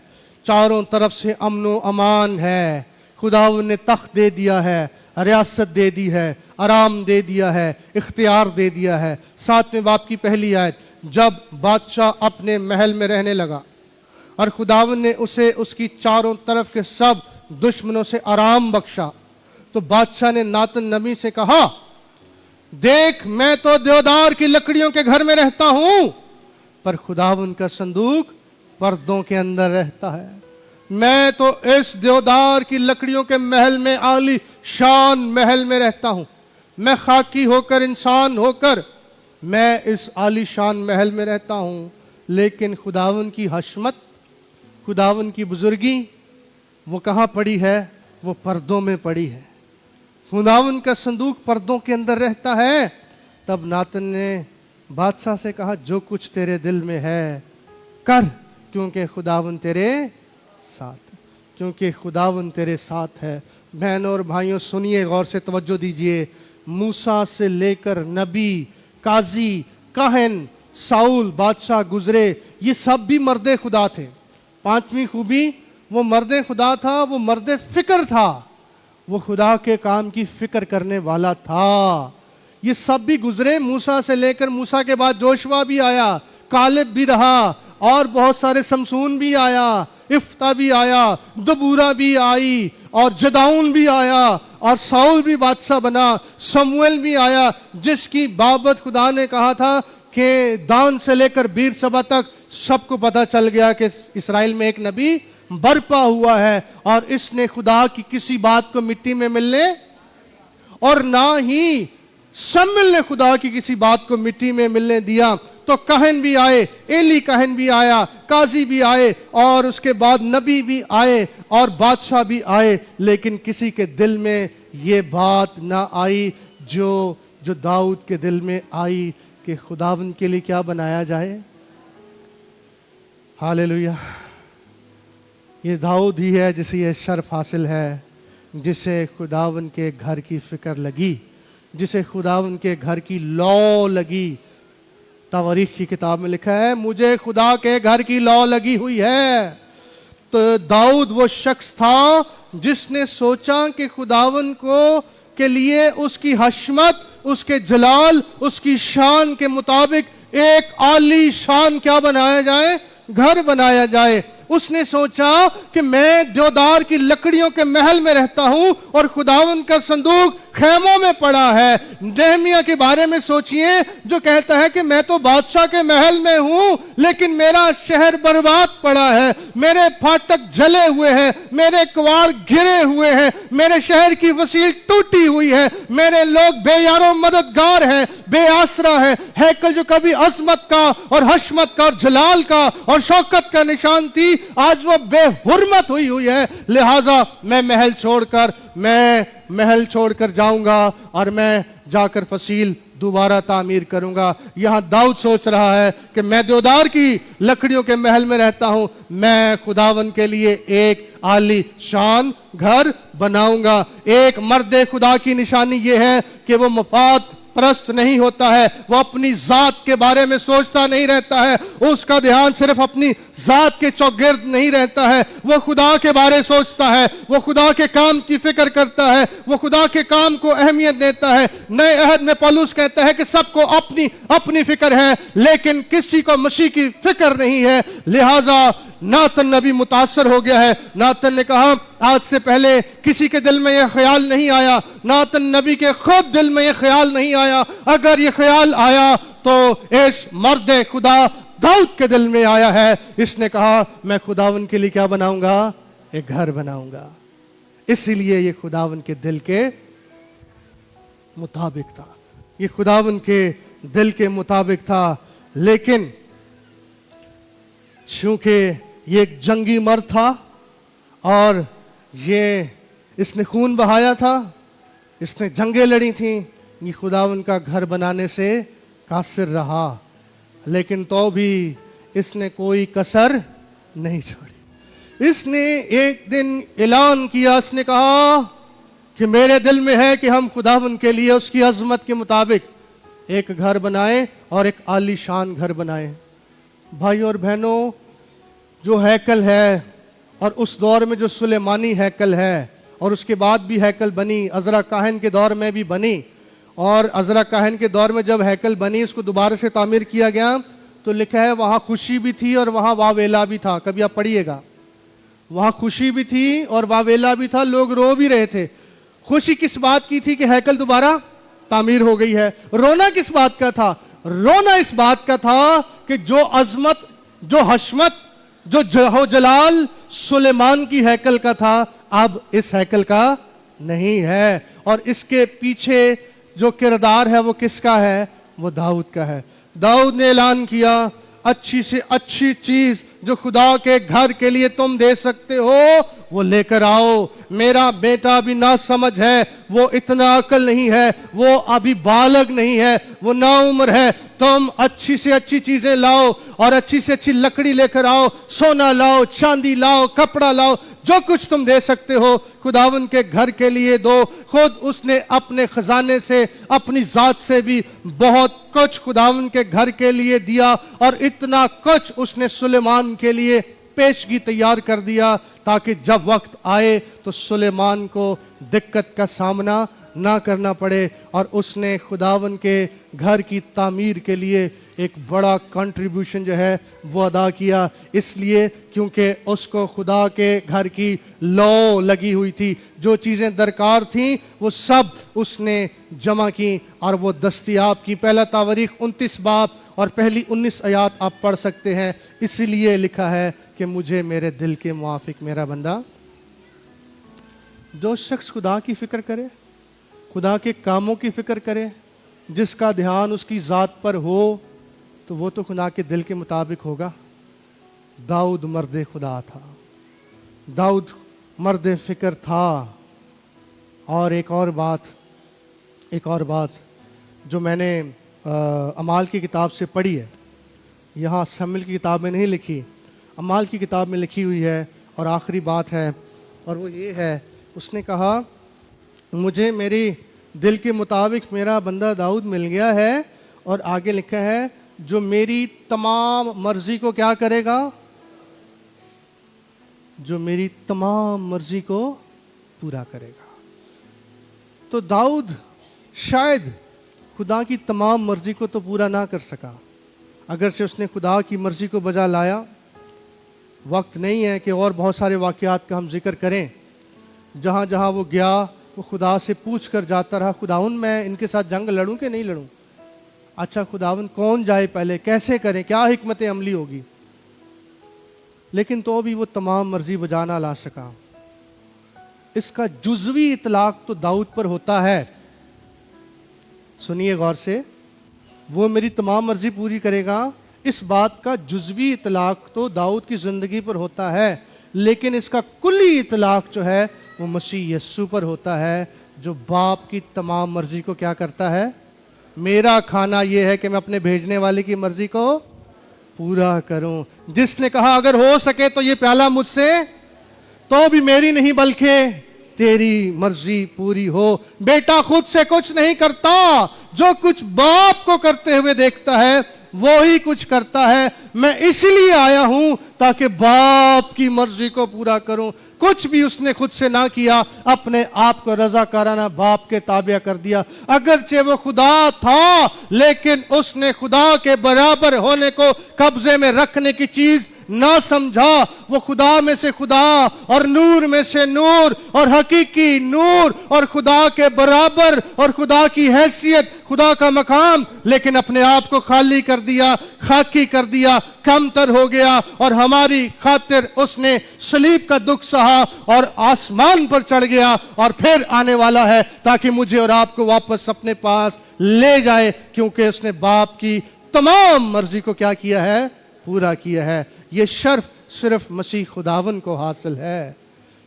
Speaker 1: چاروں طرف سے امن و امان ہے, خداوند نے تخت دے دیا ہے, ریاست دے دی ہے, آرام دے دیا ہے, اختیار دے دیا ہے. 7ویں باب کی پہلی آیت, جب بادشاہ اپنے محل میں رہنے لگا اور خداوند نے اسے اس کی چاروں طرف کے سب دشمنوں سے آرام بخشا, تو بادشاہ نے ناتن نبی سے کہا, دیکھ میں تو دیودار کی لکڑیوں کے گھر میں رہتا ہوں, پر خداوند کا صندوق پردوں کے اندر رہتا ہے. میں تو اس دیودار کی لکڑیوں کے محل میں, عالی شان محل میں رہتا ہوں. میں خاکی ہو کر, انسان ہو کر میں اس عالی شان محل میں رہتا ہوں, لیکن خداوند کی حشمت, خداوند کی بزرگی وہ کہاں پڑی ہے, وہ پردوں میں پڑی ہے. خداوند کا صندوق پردوں کے اندر رہتا ہے. تب ناتن نے بادشاہ سے کہا, جو کچھ تیرے دل میں ہے کر, کیونکہ خداوند تیرے ساتھ, کیونکہ خداوند تیرے ساتھ ہے. بہنوں اور بھائیوں سنیے, غور سے توجہ دیجئے. موسیٰ سے لے کر نبی, قاضی, کاہن, ساؤل بادشاہ گزرے, یہ سب بھی مرد خدا تھے. پانچویں خوبی, وہ مرد خدا تھا, وہ مرد فکر تھا, وہ خدا کے کام کی فکر کرنے والا تھا. یہ سب بھی گزرے, موسیٰ سے لے کر, موسیٰ کے بعد جوشوا بھی آیا, کالب بھی رہا, اور بہت سارے سمسون بھی آیا, افتہ بھی آیا, دبورہ بھی آئی, اور جداؤن بھی آیا, اور ساؤل بھی بادشاہ بنا, سمویل بھی آیا, جس کی بابت خدا نے کہا تھا कि दान से लेकर बीर सभा तक सबको पता चल गया कि इसराइल में एक नबी बरपा हुआ है, और इसने खुदा की किसी बात को मिट्टी में मिलने, और ना ही शम्मुएल ने खुदा की किसी बात को मिट्टी में मिलने दिया। तो कहन भी आए, एली कहन भी आया, काजी भी आए, और उसके बाद नबी भी आए और बादशाह भी आए, लेकिन किसी के दिल में ये बात ना आई जो दाऊद के दिल में आई कि खुदावन के लिए क्या बनाया जाए। हालेलुया। ये दाऊद ही है जिसे ये शर्फ हासिल है, जिसे खुदावन के घर की फिक्र लगी, जिसे खुदावन के घर की लौ लगी। तवारीख की किताब में लिखा है, मुझे खुदा के घर की लौ लगी हुई है। तो दाऊद वो शख्स था जिसने सोचा कि खुदावन को के लिए उसकी हशमत, उसके जलाल, उसकी शान के मुताबिक एक आली शान क्या बनाया जाए, घर बनाया जाए। उसने सोचा कि मैं देवदार की लकड़ियों के महल में रहता हूं और खुदावन का संदूक खैमों में पड़ा है। नेहमिया के बारे में सोचिए, जो कहता है कि मैं तो बादशाह के महल में हूं, लेकिन मेरा शहर बर्बाद पड़ा है, मेरे फाटक जले हुए हैं, मेरे कवाड़ गिरे हुए हैं, मेरे शहर की वसील टूटी हुई है, मेरे लोग बेयारो मददगार हैं, बेआसरा है। हैकल जो कभी अजमत का और हशमत का और जलाल का और शौकत का निशान थी, आज वो बेहुरमत हुई है। लिहाजा मैं महल छोड़कर जाऊंगा और मैं जाकर फसील दोबारा तामीर करूंगा। यहां दाऊद सोच रहा है कि मैं देवदार की लकड़ियों के महल में रहता हूं, मैं खुदावन के लिए एक आली शान घर बनाऊंगा। एक मर्द खुदा की निशानी यह है कि वो मफाद परस्त नहीं होता है, वो अपनी जात के बारे में सोचता नहीं रहता है, उसका ध्यान सिर्फ अपनी जात के चौगिर्द नहीं रहता है, वो खुदा के बारे सोचता है, वो खुदा के काम की फिक्र करता है, वो खुदा के काम को अहमियत देता है। नए अहद में पौलुस कहता है कि सबको अपनी अपनी फिक्र है, लेकिन किसी को मसीह की फिक्र नहीं है। लिहाजा नातन नबी मुतासर हो गया है। नातन ने कहा, आज से पहले किसी के दिल में यह ख्याल नहीं आया, नातन नबी के खुद दिल में यह ख्याल नहीं आया, अगर यह ख्याल आया तो इस मर्द खुदा दाऊद के दिल में आया है। इसने कहा, मैं खुदावन के लिए क्या बनाऊंगा, एक घर बनाऊंगा। इसीलिए ये खुदावन के दिल के मुताबिक था, ये खुदावन के दिल के मुताबिक था। लेकिन चूंकि ये एक जंगी मर्द था और इसने खून बहाया था, इसने जंगें लड़ी थी, ये खुदावन का घर बनाने से कासिर रहा, लेकिन तो भी इसने कोई कसर नहीं छोड़ी। इसने एक दिन ऐलान किया, इसने कहा कि मेरे दिल में है कि हम खुदावन के लिए उसकी अजमत के मुताबिक एक घर बनाएं और एक आलीशान घर बनाएं। भाई और बहनों, जो हैकल है और उस दौर में जो सुलेमानी हैकल है और उसके बाद भी हैकल बनी, अजरा काहन के दौर में भी बनी, और अजरा काहन के दौर में जब हैकल बनी, उसको दोबारा से तामीर किया गया, तो लिखा है वहाँ खुशी भी थी और वहाँ वावेला भी था। कभी आप पढ़िएगा, वहाँ खुशी भी थी और वावेला भी था, लोग रो भी रहे थे। खुशी किस बात की थी कि हैकल दोबारा तामीर हो गई है। रोना किस बात का था? रोना इस बात का था कि जो अजमत, जो हशमत, जो जहो जलाल सुलेमान की हैकल का था, अब इस हैकल का नहीं है। और इसके पीछे जो किरदार है वो किसका है? वो दाऊद का है। दाऊद ने ऐलान किया, अच्छी से अच्छी चीज जो खुदा के घर के लिए तुम दे सकते हो वो लेकर आओ। मेरा बेटा भी ना समझ है, वो इतना अकल नहीं है, वो अभी बालग नहीं है, वो ना उम्र है। तुम अच्छी से अच्छी चीजें लाओ और अच्छी से अच्छी लकड़ी लेकर आओ, सोना लाओ, चांदी लाओ, कपड़ा लाओ, जो कुछ तुम दे सकते हो खुदावन के घर के लिए दो। खुद उसने अपने खजाने से, अपनी जात से भी बहुत कुछ खुदावन के घर के लिए दिया, और इतना कुछ उसने सुलेमान के लिए पेशगी तैयार कर दिया ताकि जब वक्त आए तो सुलेमान को दिक्कत का सामना ना करना पड़े। और उसने खुदावन के घर की तामीर के लिए एक बड़ा कंट्रीब्यूशन जो है वो अदा किया, इसलिए क्योंकि उसको खुदा के घर की लौ लगी हुई थी। जो चीज़ें दरकार थीं वो सब उसने जमा की और वो दस्तयाब की। पहला तवारीख 29 बाब اور پہلی 19 آیات آپ پڑھ سکتے ہیں. اسی لیے لکھا ہے کہ مجھے میرے دل کے موافق میرا بندہ. جو شخص خدا کی فکر کرے, خدا کے کاموں کی فکر کرے, جس کا دھیان اس کی ذات پر ہو, تو وہ تو خدا کے دل کے مطابق ہوگا. داؤد مرد خدا تھا, داؤد مرد فکر تھا. اور ایک اور بات جو میں نے اعمال کی کتاب سے پڑھی ہے, یہاں سمویل کی کتاب میں نہیں لکھی, اعمال کی کتاب میں لکھی ہوئی ہے, اور آخری بات ہے, اور وہ یہ ہے, اس نے کہا مجھے میری دل کے مطابق میرا بندہ داؤد مل گیا ہے, اور آگے لکھا ہے جو میری تمام مرضی کو کیا کرے گا, جو میری تمام مرضی کو پورا کرے گا. تو داؤد شاید خدا کی تمام مرضی کو تو پورا نہ کر سکا, اگرچہ اس نے خدا کی مرضی کو بجا لایا. وقت نہیں ہے کہ اور بہت سارے واقعات کا ہم ذکر کریں. جہاں جہاں وہ گیا وہ خدا سے پوچھ کر جاتا رہا, خداوند میں ان کے ساتھ جنگ لڑوں کہ نہیں لڑوں؟ اچھا خداوند کون جائے پہلے, کیسے کریں, کیا حکمت عملی ہوگی؟ لیکن تو بھی وہ تمام مرضی بجا نہ لا سکا. اس کا جزوی اطلاق تو داؤد پر ہوتا ہے. سنیے غور سے, وہ میری تمام مرضی پوری کرے گا, اس بات کا جزوی اطلاق تو داؤد کی زندگی پر ہوتا ہے, لیکن اس کا کلی اطلاق جو ہے وہ مسیح یسوع پر ہوتا ہے, جو باپ کی تمام مرضی کو کیا کرتا ہے. میرا کھانا یہ ہے کہ میں اپنے بھیجنے والے کی مرضی کو پورا کروں. جس نے کہا اگر ہو سکے تو یہ پیالہ مجھ سے, تو بھی میری نہیں بلکہ تیری مرضی پوری ہو. بیٹا خود سے کچھ نہیں کرتا, جو کچھ باپ کو کرتے ہوئے دیکھتا ہے وہی کچھ کرتا ہے. میں اس لیے آیا ہوں تاکہ باپ کی مرضی کو پورا کروں. کچھ بھی اس نے خود سے نہ کیا, اپنے آپ کو رضاکارانہ باپ کے تابع کر دیا. اگرچہ وہ خدا تھا, لیکن اس نے خدا کے برابر ہونے کو قبضے میں رکھنے کی چیز نہ سمجھا. وہ خدا میں سے خدا اور نور میں سے نور اور حقیقی نور اور خدا کے برابر اور خدا کی حیثیت, خدا کا مقام, لیکن اپنے آپ کو خالی کر دیا, خاکی کر دیا, کم تر ہو گیا, اور ہماری خاطر اس نے صلیب کا دکھ سہا اور آسمان پر چڑھ گیا, اور پھر آنے والا ہے تاکہ مجھے اور آپ کو واپس اپنے پاس لے جائے, کیونکہ اس نے باپ کی تمام مرضی کو کیا کیا ہے, پورا کیا ہے. یہ شرف صرف مسیح خداون کو حاصل ہے,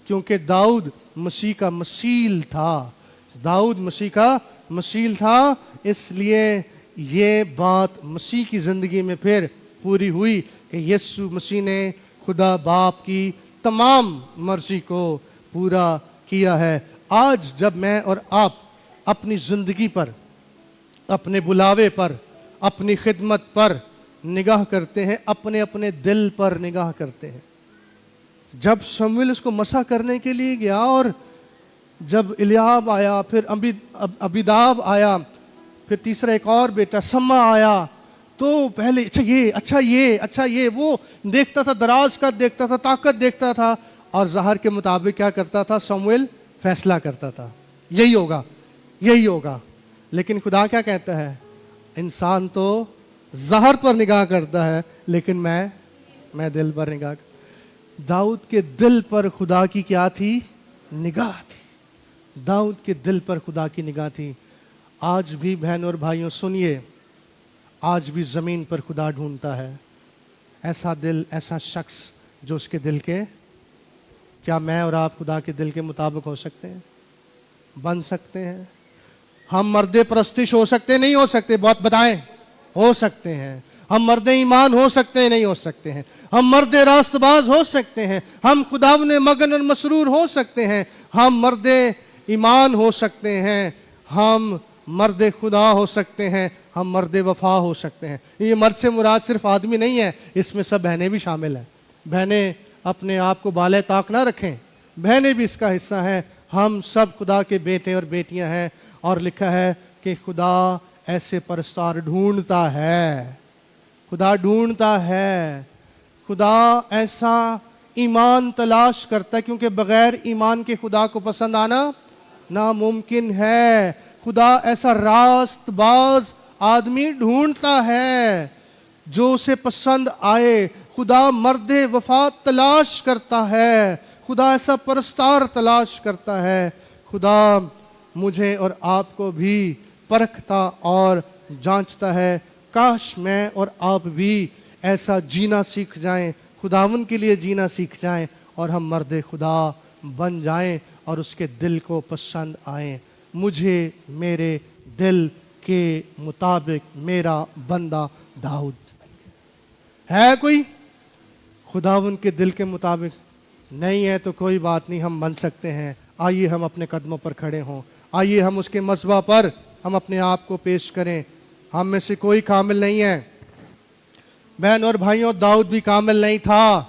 Speaker 1: کیونکہ داؤد مسیح کا مثیل تھا. داؤد مسیح کا مثیل تھا, اس لیے یہ بات مسیح کی زندگی میں پھر پوری ہوئی کہ یسوع مسیح نے خدا باپ کی تمام مرضی کو پورا کیا ہے. آج جب میں اور آپ اپنی زندگی پر, اپنے بلاوے پر, اپنی خدمت پر نگاہ کرتے ہیں, اپنے اپنے دل پر نگاہ کرتے ہیں. جب شمویل اس کو مسح کرنے کے لیے گیا, اور جب الیاب آیا, پھر ابیداب آیا, پھر تیسرا ایک اور بیٹا سما آیا, تو پہلے اچھا یہ وہ دیکھتا تھا, دراز کا دیکھتا تھا, طاقت دیکھتا تھا, اور ظاہر کے مطابق کیا کرتا تھا, شمویل فیصلہ کرتا تھا یہی ہوگا. لیکن خدا کیا کہتا ہے, انسان تو ظاہر پر نگاہ کرتا ہے, لیکن میں دل پر نگاہ. داؤد کے دل پر خدا کی کیا تھی, نگاہ تھی. داؤد کے دل پر خدا کی نگاہ تھی. آج بھی بہنوں اور بھائیوں سنیے, آج بھی زمین پر خدا ڈھونڈتا ہے ایسا دل, ایسا شخص جو اس کے دل کے. کیا میں اور آپ خدا کے دل کے مطابق ہو سکتے ہیں, بن سکتے ہیں؟ ہم مرد پرستش ہو سکتے نہیں ہو سکتے؟ بہت بتائیں. ہو سکتے ہیں. ہم مرد ایمان ہو سکتے ہیں نہیں ہو سکتے ہیں؟ ہم مرد راست باز ہو سکتے ہیں. ہم خداوند مگن اور مسرور ہو سکتے ہیں. ہم مرد ایمان ہو سکتے ہیں. ہم مرد خدا ہو سکتے ہیں. ہم مرد وفا ہو سکتے ہیں. یہ مرد سے مراد صرف آدمی نہیں ہے, اس میں سب بہنیں بھی شامل ہیں. بہنیں اپنے آپ کو بالے طاق نہ رکھیں, بہنیں بھی اس کا حصہ ہیں. ہم سب خدا کے بیٹے اور بیٹیاں ہیں, اور لکھا ہے کہ خدا ایسے پرستار ڈھونڈتا ہے. خدا ڈھونڈتا ہے. خدا ایسا ایمان تلاش کرتا ہے, کیونکہ بغیر ایمان کے خدا کو پسند آنا ناممکن ہے. خدا ایسا راست باز آدمی ڈھونڈتا ہے. जो उसे पसंद आए। खुदा मर्द वफा तलाश करता है, खुदा ऐसा परस्तार तलाश करता है। खुदा मुझे और आपको भी परखता और जांचता है। काश मैं और आप भी ऐसा जीना सीख जाएं, खुदावन के लिए जीना सीख जाएं और हम मर्द खुदा बन जाएं और उसके दिल को पसंद आएं। मुझे मेरे दिल के मुताबिक मेरा बंदा दाऊद है। कोई खुदावन के दिल के मुताबिक नहीं है तो कोई बात नहीं, हम बन सकते हैं। आइए हम अपने कदमों पर खड़े हों, आइए हम उसके मज़बा पर हम अपने आप को पेश करें। हम में से कोई कामिल नहीं है बहन और भाइयों, दाऊद भी कामिल नहीं था,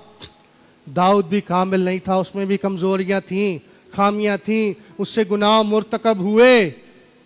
Speaker 1: दाऊद भी कामिल नहीं था, उसमें भी कमज़ोरियाँ थीं, खामियाँ थीं, उससे गुनाह मुर्तकब हुए,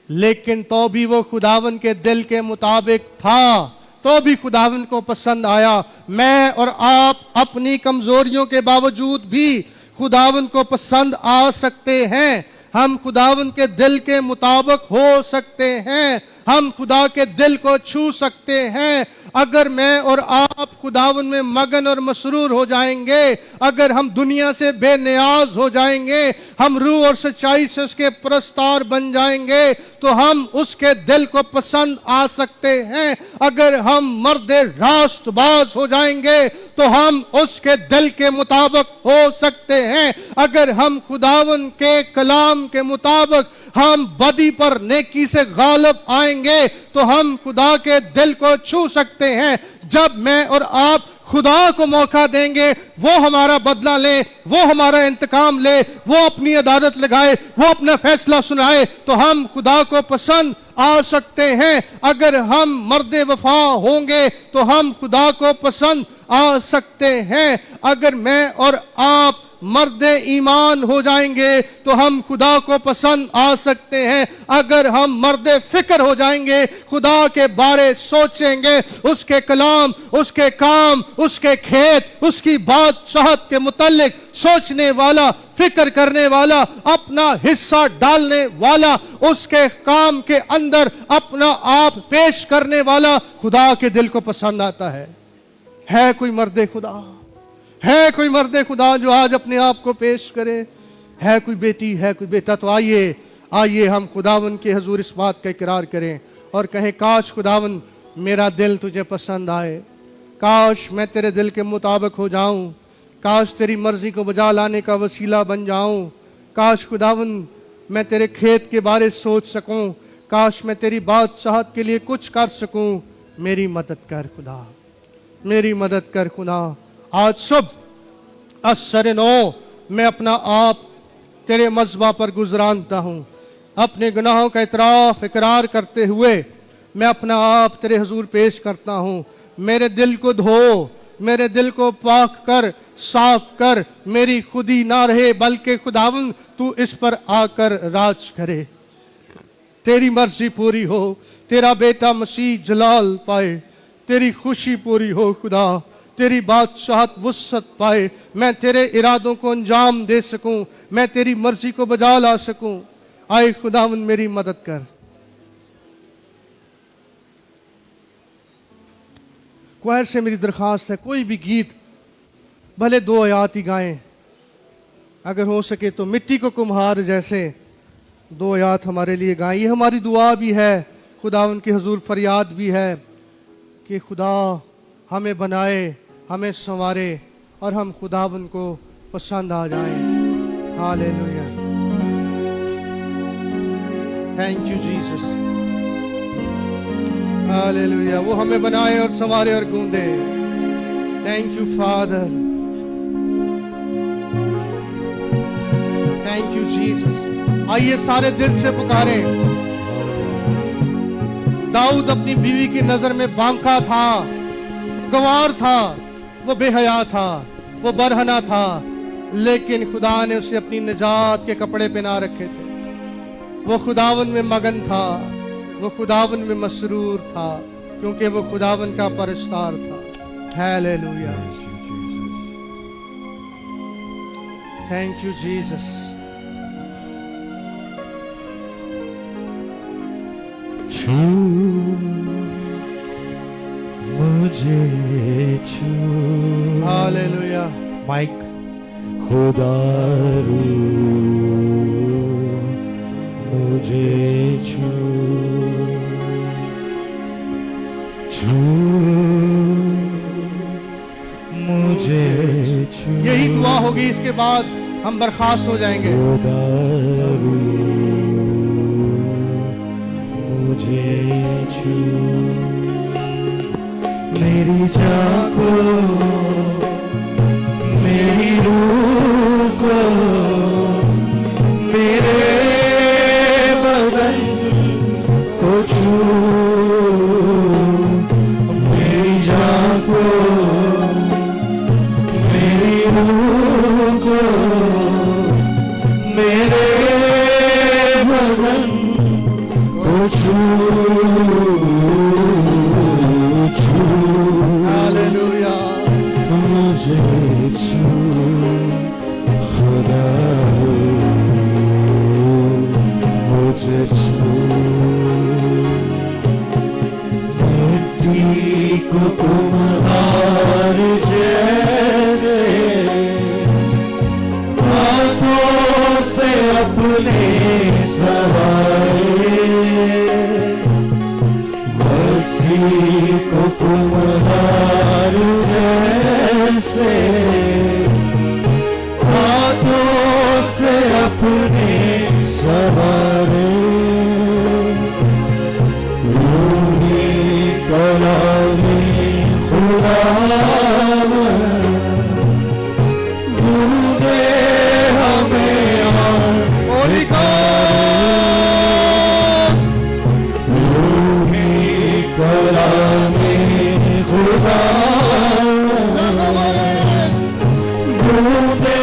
Speaker 1: लेकिन तो भी वो खुदावन के दिल के मुताबिक था, तो भी खुदावन को पसंद आया। मैं और आप अपनी कमज़ोरियों के बावजूद भी खुदावन को पसंद आ सकते हैं। हम खुदावन के दिल के मुताबिक हो सकते हैं, हम खुदा के दिल को छू सकते हैं। अगर मैं और आप खुदावन में मगन और मसरूर हो जाएंगे, अगर हम दुनिया से बेनियाज हो जाएंगे, हम रूह और सच्चाई से उसके परस्तार बन जाएंगे, तो हम उसके दिल को पसंद आ सकते हैं। अगर हम मर्द रास्तबाज हो जाएंगे तो हम उसके दिल के मुताबिक हो सकते हैं। अगर हम खुदावन के कलाम के मुताबिक हम बदी पर नेकी से गालिब आएंगे तो हम खुदा के दिल को छू सकते हैं। जब मैं और आप खुदा को मौका देंगे, वो हमारा बदला ले, वो हमारा इंतकाम ले, वो अपनी अदालत लगाए, वो अपना फैसला सुनाए, तो हम खुदा को पसंद आ सकते हैं। अगर हम मर्द वफा होंगे तो हम खुदा को पसंद आ सकते हैं। अगर मैं और आप मर्द ईमान हो जाएंगे तो हम खुदा को पसंद आ सकते हैं। अगर हम मर्द फिक्र हो जाएंगे, खुदा के बारे सोचेंगे, उसके कलाम, उसके काम, उसके खेत, उसकी बादशाहत के मुतालिक सोचने वाला, फिक्र करने वाला, अपना हिस्सा डालने वाला, उसके काम के अंदर अपना आप पेश करने वाला खुदा के दिल को पसंद आता है। कोई मर्द खुदा, है कोई मर्द खुदा जो आज अपने आप को पेश करे? है कोई बेटी, है कोई बेटा? तो आइए आइए हम खुदावन के हजूर इस बात का इकरार करें और कहें, काश खुदावन मेरा दिल तुझे पसंद आए, काश मैं तेरे दिल के मुताबिक हो जाऊं, काश तेरी मर्जी को बजा लाने का वसीला बन जाऊं, काश खुदावन मैं तेरे खेत के बारे सोच सकूं, काश मैं तेरी बादशाहत के लिए कुछ कर सकूं। मेरी मदद कर खुदा, मेरी मदद कर खुदा। आज सुबह असर नो मैं अपना आप तेरे मज़बा पर गुजरानता हूँ, अपने गुनाहों का इतराफ़ इकरार करते हुए मैं अपना आप तेरे हुजूर पेश करता हूँ। मेरे दिल को धो, मेरे दिल को पाक कर, साफ कर, मेरी खुदी ना रहे बल्कि खुदावन तू इस पर आकर राज करे। तेरी मर्जी पूरी हो, तेरा बेटा मसीह जलाल पाए, तेरी खुशी पूरी हो खुदा, तेरी बादशाहत वुसअत पाए, मैं तेरे इरादों को अंजाम दे सकूं, मैं तेरी मर्जी को बजा ला सकूं। आए खुदावन मेरी मदद कर। क्वायर से मेरी दरख्वास्त है, कोई भी गीत भले 2 आयात ही गाएं, अगर हो सके तो मिट्टी को कुम्हार जैसे 2 आयात हमारे लिए गाएं। ये हमारी दुआ भी है, खुदावन के हुजूर फरियाद भी है कि खुदा हमें बनाए, हमें संवारे और हम खुदावन को पसंद आ जाएं। Hallelujah, thank you Jesus, hallelujah. वो हमें बनाए और संवारे और गूंदे। Thank you father, thank you Jesus. आइए सारे दिल से पुकारें। दाऊद अपनी बीवी की नजर में बांका था, गंवार था, वो बेहया था, वो बरहना था, लेकिन खुदा ने उसे अपनी निजात के कपड़े पहना रखे थे। वो खुदावन में मगन था, वो खुदावन में मसरूर था, क्योंकि वो खुदावन का परस्तार था। Hallelujah, thank you Jesus.
Speaker 2: छू मुझ مجھے چھو
Speaker 1: हालेलुया
Speaker 2: مائک خدا رو مجھے چھو چھو مجھے چھو
Speaker 1: यही दुआ होगी इसके बाद हम बर्खास्त हो जाएंगे
Speaker 2: خدا رو مجھے چھو میری جان کو میری روح کو میرے بدن کو چھو میری جان کو میری روح کو میرے بدن کو چھو
Speaker 1: हालेलुया
Speaker 2: مجھے چھو خدا مجھے چھو مٹی کو کمہار جیسے ہاتھوں سے اپنے سوائے مٹی کو کمہار جیسے ہاتھوں سے اپنے سوارے روحی کلامی خدا بودے ہمیں اور
Speaker 1: Holy
Speaker 2: روحی کلامی خدا بودے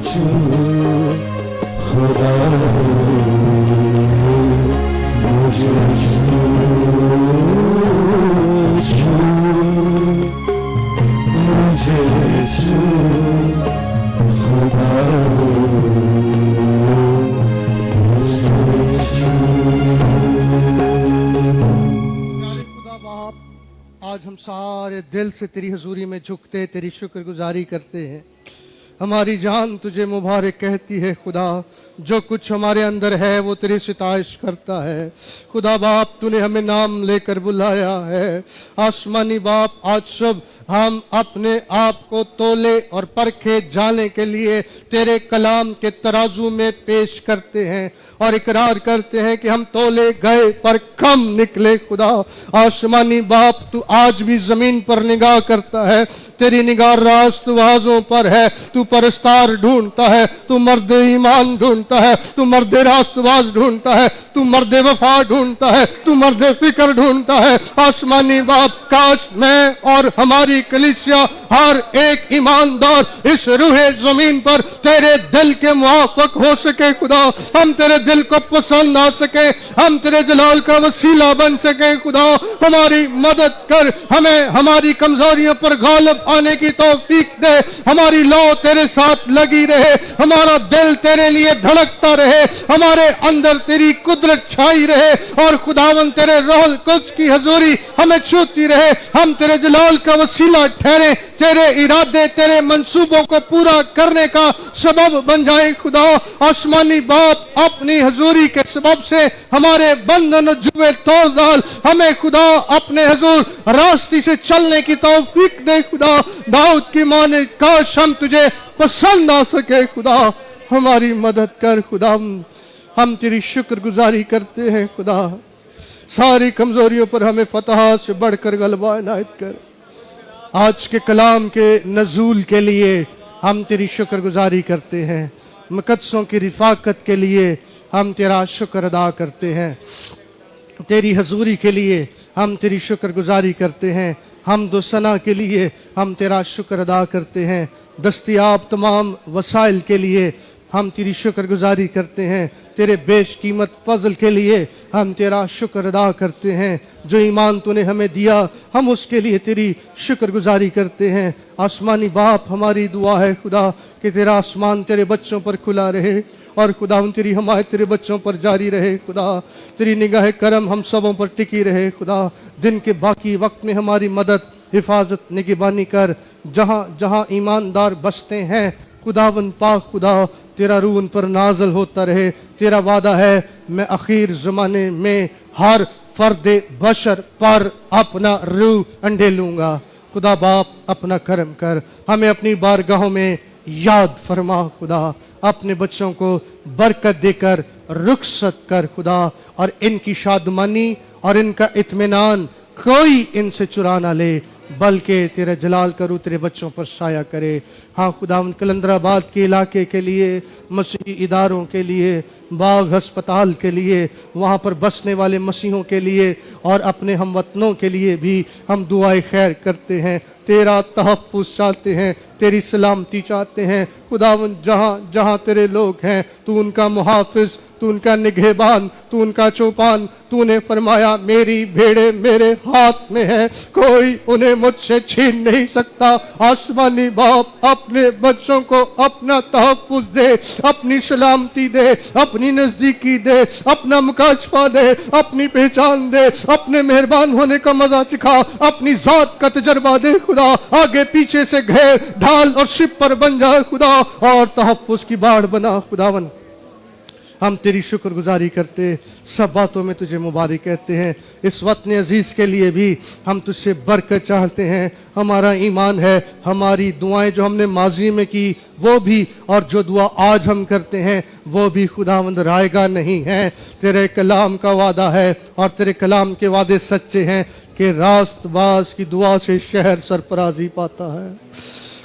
Speaker 2: छू खुदा मुझे छू छू मुझे छू खुदा
Speaker 1: प्यारे खुदा बाप, आज हम सारे दिल से तेरी हजूरी में झुकते तेरी शुक्रगुजारी करते हैं। हमारी जान तुझे मुबारक कहती है खुदा। जो कुछ हमारे अंदर है वो तेरी सिताइश करता है। खुदा बाप, तूने हमें नाम लेकर बुलाया है। आसमानी बाप, आज सब हम अपने आप को तोले और परखे जाने के लिए तेरे कलाम के तराजू में पेश करते हैं और इकरार करते हैं कि हम तोले गए पर कम निकले। खुदा आसमानी बाप, तू आज भी जमीन पर निगाह करता है। तेरी निगाह रास्तबाजों पर है। तू परस्तार ढूंढता है, तू मर्द ईमान ढूंढता है, तू मर्द रास्तबाज ढूंढता है, तू मर्द वफा ढूंढता है, तू मर्द फिक्र ढूंढता है। आसमानी बाप, काश मैं और हमारी कलीसिया हर एक ईमानदार इस रूहे जमीन पर तेरे दिल के मुआफिक हो सके। खुदा, हम तेरे दिल को पसंद आ सके, हम तेरे जलाल का वसीला बन सके। खुदा, हमारी मदद कर, हमें हमारी कमजोरियों पर गालिब आने की तौफीक दे। हमारी लौ तेरे साथ लगी रहे, हमारा दिल तेरे लिए धड़कता रहे, हमारे अंदर तेरी कुदरत छाई रहे और खुदावन तेरे रोह कुछ की हजूरी हमें छूती रहे। हम तेरे जलाल का वसीला ठहरे, तेरे इरादे तेरे मंसूबों को पूरा करने का सबब बन जाए। खुदा आसमानी बाप, अपनी हजूरी के सबब से हमारे बंधन जुए तोड़ डाल। हमें खुदा अपने हजूर रास्ते से चलने की तौफीक दे। खुदा, दाऊद की मां ने काश हम तुझे पसंद आ सके। खुदा, हमारी मदद कर। खुदा, हम तेरी शुक्रगुजारी करते हैं। खुदा, सारी कमजोरियों पर हमें फतह से बढ़कर गलबा इनायत कर। आज के कलाम के नजूल के लिए हम तेरी शुक्रगुजारी करते हैं। मुकद्दसों की रिफाकत के लिए हम तेरा शुक्र अदा करते हैं। तेरी हजूरी के लिए हम तेरी शुक्रगुजारी करते हैं। हमदो सना के लिए हम तेरा शुक्र अदा करते हैं। दस्तयाब तमाम वसाइल के लिए हम तेरी शुक्रगुजारी करते हैं। तेरे बेशकीमत फजल के लिए हम तेरा शुक्र अदा करते हैं। जो ईमान तूने हमें दिया, हम उसके लिए तेरी शुक्रगुजारी करते हैं। आसमानी बाप, हमारी दुआ है खुदा कि तेरा आसमान तेरे बच्चों पर खुला रहे और खुदा तेरी हमायत तेरे बच्चों पर जारी रहे। खुदा, तेरी निगाह करम हम सबों पर टिकी रहे। खुदा, दिन के बाकी वक्त में हमारी मदद, हिफाजत, निगहबानी कर। जहाँ जहाँ ईमानदार बसते हैं खुदावन पाक, खुदा तेरा रूह उन पर नाजल होता रहे। तेरा वादा है, मैं आखिर ज़माने में हर फर्द बशर पर अपना रूह अंडेलूंगा। खुदा बाप, अपना करम कर, हमें अपनी बारगाहों में याद फरमा। खुदा, अपने बच्चों को बरकत देकर रुखसत कर। खुदा, और इनकी शादमानी और इनका इत्मीनान कोई इनसे चुरा ना ले, बल्कि तेरा जलाल करूँ तेरे बच्चों पर साया करे। हाँ खुदा, उन कलंदराबाद के इलाके के लिए, मसीही इदारों के लिए, बाग अस्पताल के लिए, वहाँ पर बसने वाले मसीहों के लिए और अपने हमवतनों के लिए भी हम दुआएं खैर करते हैं। तेरा तहफ़्फ़ुज़ चाहते हैं, तेरी सलामती चाहते हैं। खुदा, जहाँ जहाँ तेरे लोग हैं, तू उनका मुहाफ़िज़, तू उनका निगहबान, तू उनका चौपान। तूने फरमाया, मेरी भेड़े मेरे हाथ में है, कोई उन्हें मुझसे छीन नहीं सकता। आसमानी बाप, अपने बच्चों को अपना तहफ़्फ़ुज़ दे, अपनी सलामती दे, अपनी नज़दीकी दे, अपना मुकाशफा दे, अपनी पहचान दे, अपने मेहरबान होने का मजा सिखा, अपनी ज़ात का तजर्बा दे। खुदा, आगे पीछे से घेर, ढाल और शिप पर बन जाए खुदा, और तहफ़्फ़ुज़ की बाढ़ बना। खुदावन, हम तेरी शुक्रगुजारी करते, सब बातों में तुझे मुबारक कहते हैं। इस वतन अजीज़ के लिए भी हम तुझसे बरकत चाहते हैं। हमारा ईमान है, हमारी दुआएं जो हमने माजी में की वो भी, और जो दुआ आज हम करते हैं वो भी खुदावंद रायगा नहीं है। तेरे कलाम का वादा है और तेरे कलाम के वादे सच्चे हैं कि रास्तबाज की दुआ से शहर सरफराजी पाता है।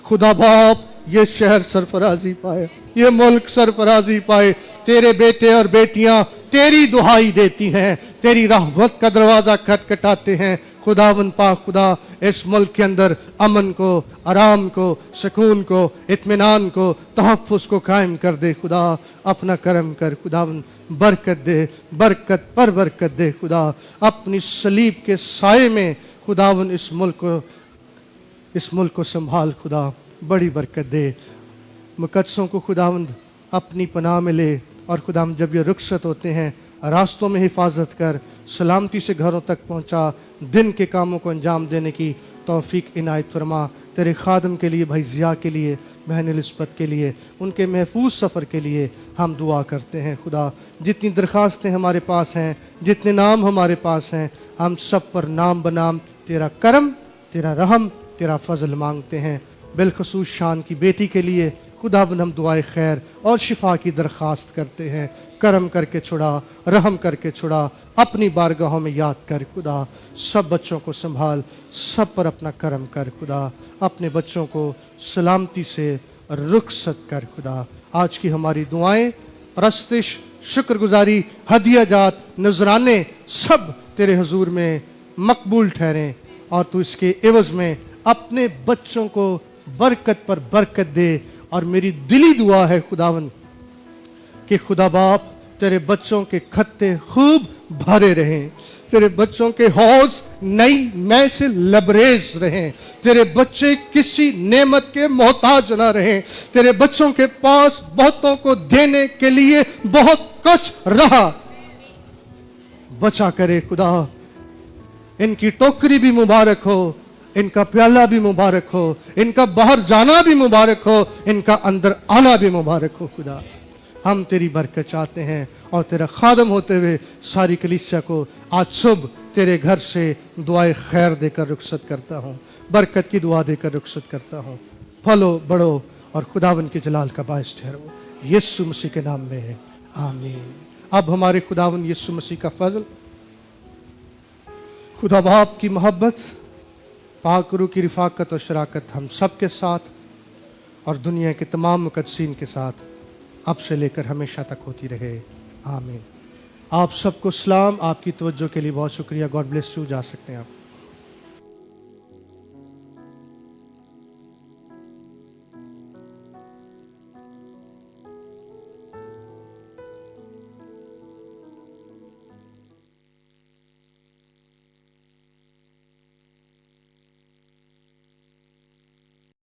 Speaker 1: खुदा बाप, ये शहर सरफराजी पाए, ये मुल्क सरफराजी पाए। तेरे बेटे और बेटियां तेरी दुहाई देती हैं, तेरी रहमत का दरवाजा खटखटाते हैं। खुदावन पाक खुदा इस मुल्क के अंदर अमन को, आराम को, सुकून को, इत्मीनान को, तहफ़्फ़ुज़ को कायम कर दे खुदा। अपना करम कर खुदावन, बरकत दे, बरकत पर बरकत दे खुदा। अपनी सलीब के साए में खुदावन इस मुल्क को संभाल खुदा, बड़ी बरकत दे। मुकद्दसों को खुदावंद अपनी पनाह में ले, और खुदावंद जब ये रुखसत होते हैं रास्तों में हिफाजत कर, सलामती से घरों तक पहुंचा, दिन के कामों को अंजाम देने की तौफीक इनायत फरमा। तेरे खादम के लिए, भाई ज़िया के लिए, बहन इलिस्बत के लिए, उनके महफूज सफ़र के लिए हम दुआ करते हैं खुदा। जितनी दरख्वास्तें हमारे पास हैं, जितने नाम हमारे पास हैं, हम सब पर नाम बनाम तेरा करम, तेरा रहम, तेरा फजल मांगते हैं। बिलखसूस शान की बेटी के लिए खुदावंद हम दुआए खैर और शिफा की दरख्वास्त करते हैं। करम करके छुड़ा, रहम करके छुड़ा, अपनी बारगाहों में याद कर खुदा। सब बच्चों को संभाल, सब पर अपना करम कर खुदा। अपने बच्चों को सलामती से रुखसत कर खुदा। आज की हमारी दुआएं, परस्तिश, शुक्रगुजारी, हदिया जात, नजराने सब तेरे हुजूर में मकबूल ठहरें, और तू इसके एवज में अपने बच्चों को बरकत पर बरकत दे। और मेरी दिली दुआ है खुदावन कि खुदा बाप तेरे बच्चों के खत्ते खूब भरे रहें, तेरे बच्चों के हौज नई मै से लबरेज रहें, तेरे बच्चे किसी नेमत के मोहताज ना रहें, तेरे बच्चों के पास बहुतों को देने के लिए बहुत कुछ रहा। बचा करे खुदा, इनकी टोकरी भी मुबारक हो, इनका प्याला भी मुबारक हो, इनका बाहर जाना भी मुबारक हो, इनका अंदर आना भी मुबारक हो खुदा। हम तेरी बरकत चाहते हैं, और तेरा खादम होते हुए सारी कलीसिया को आज सुबह तेरे घर से दुआए खैर देकर रुखसत करता हूँ, बरकत की दुआ देकर रुखसत करता हूँ। फलो बढ़ो और खुदावन के जलाल का बायस ठहरो, यीशु मसीह के नाम में आमीन। अब हमारे खुदावन यीशु मसीह का फजल, खुदा बाप की मोहब्बत, पाक रूह की रिफाकत और शराकत हम सब के साथ और दुनिया के तमाम मुकद्दसीन के साथ अब से लेकर हमेशा तक होती रहे, आमीन। आप सबको सलाम। आपकी तवज्जो के लिए बहुत शुक्रिया। God bless you. जा सकते हैं आप।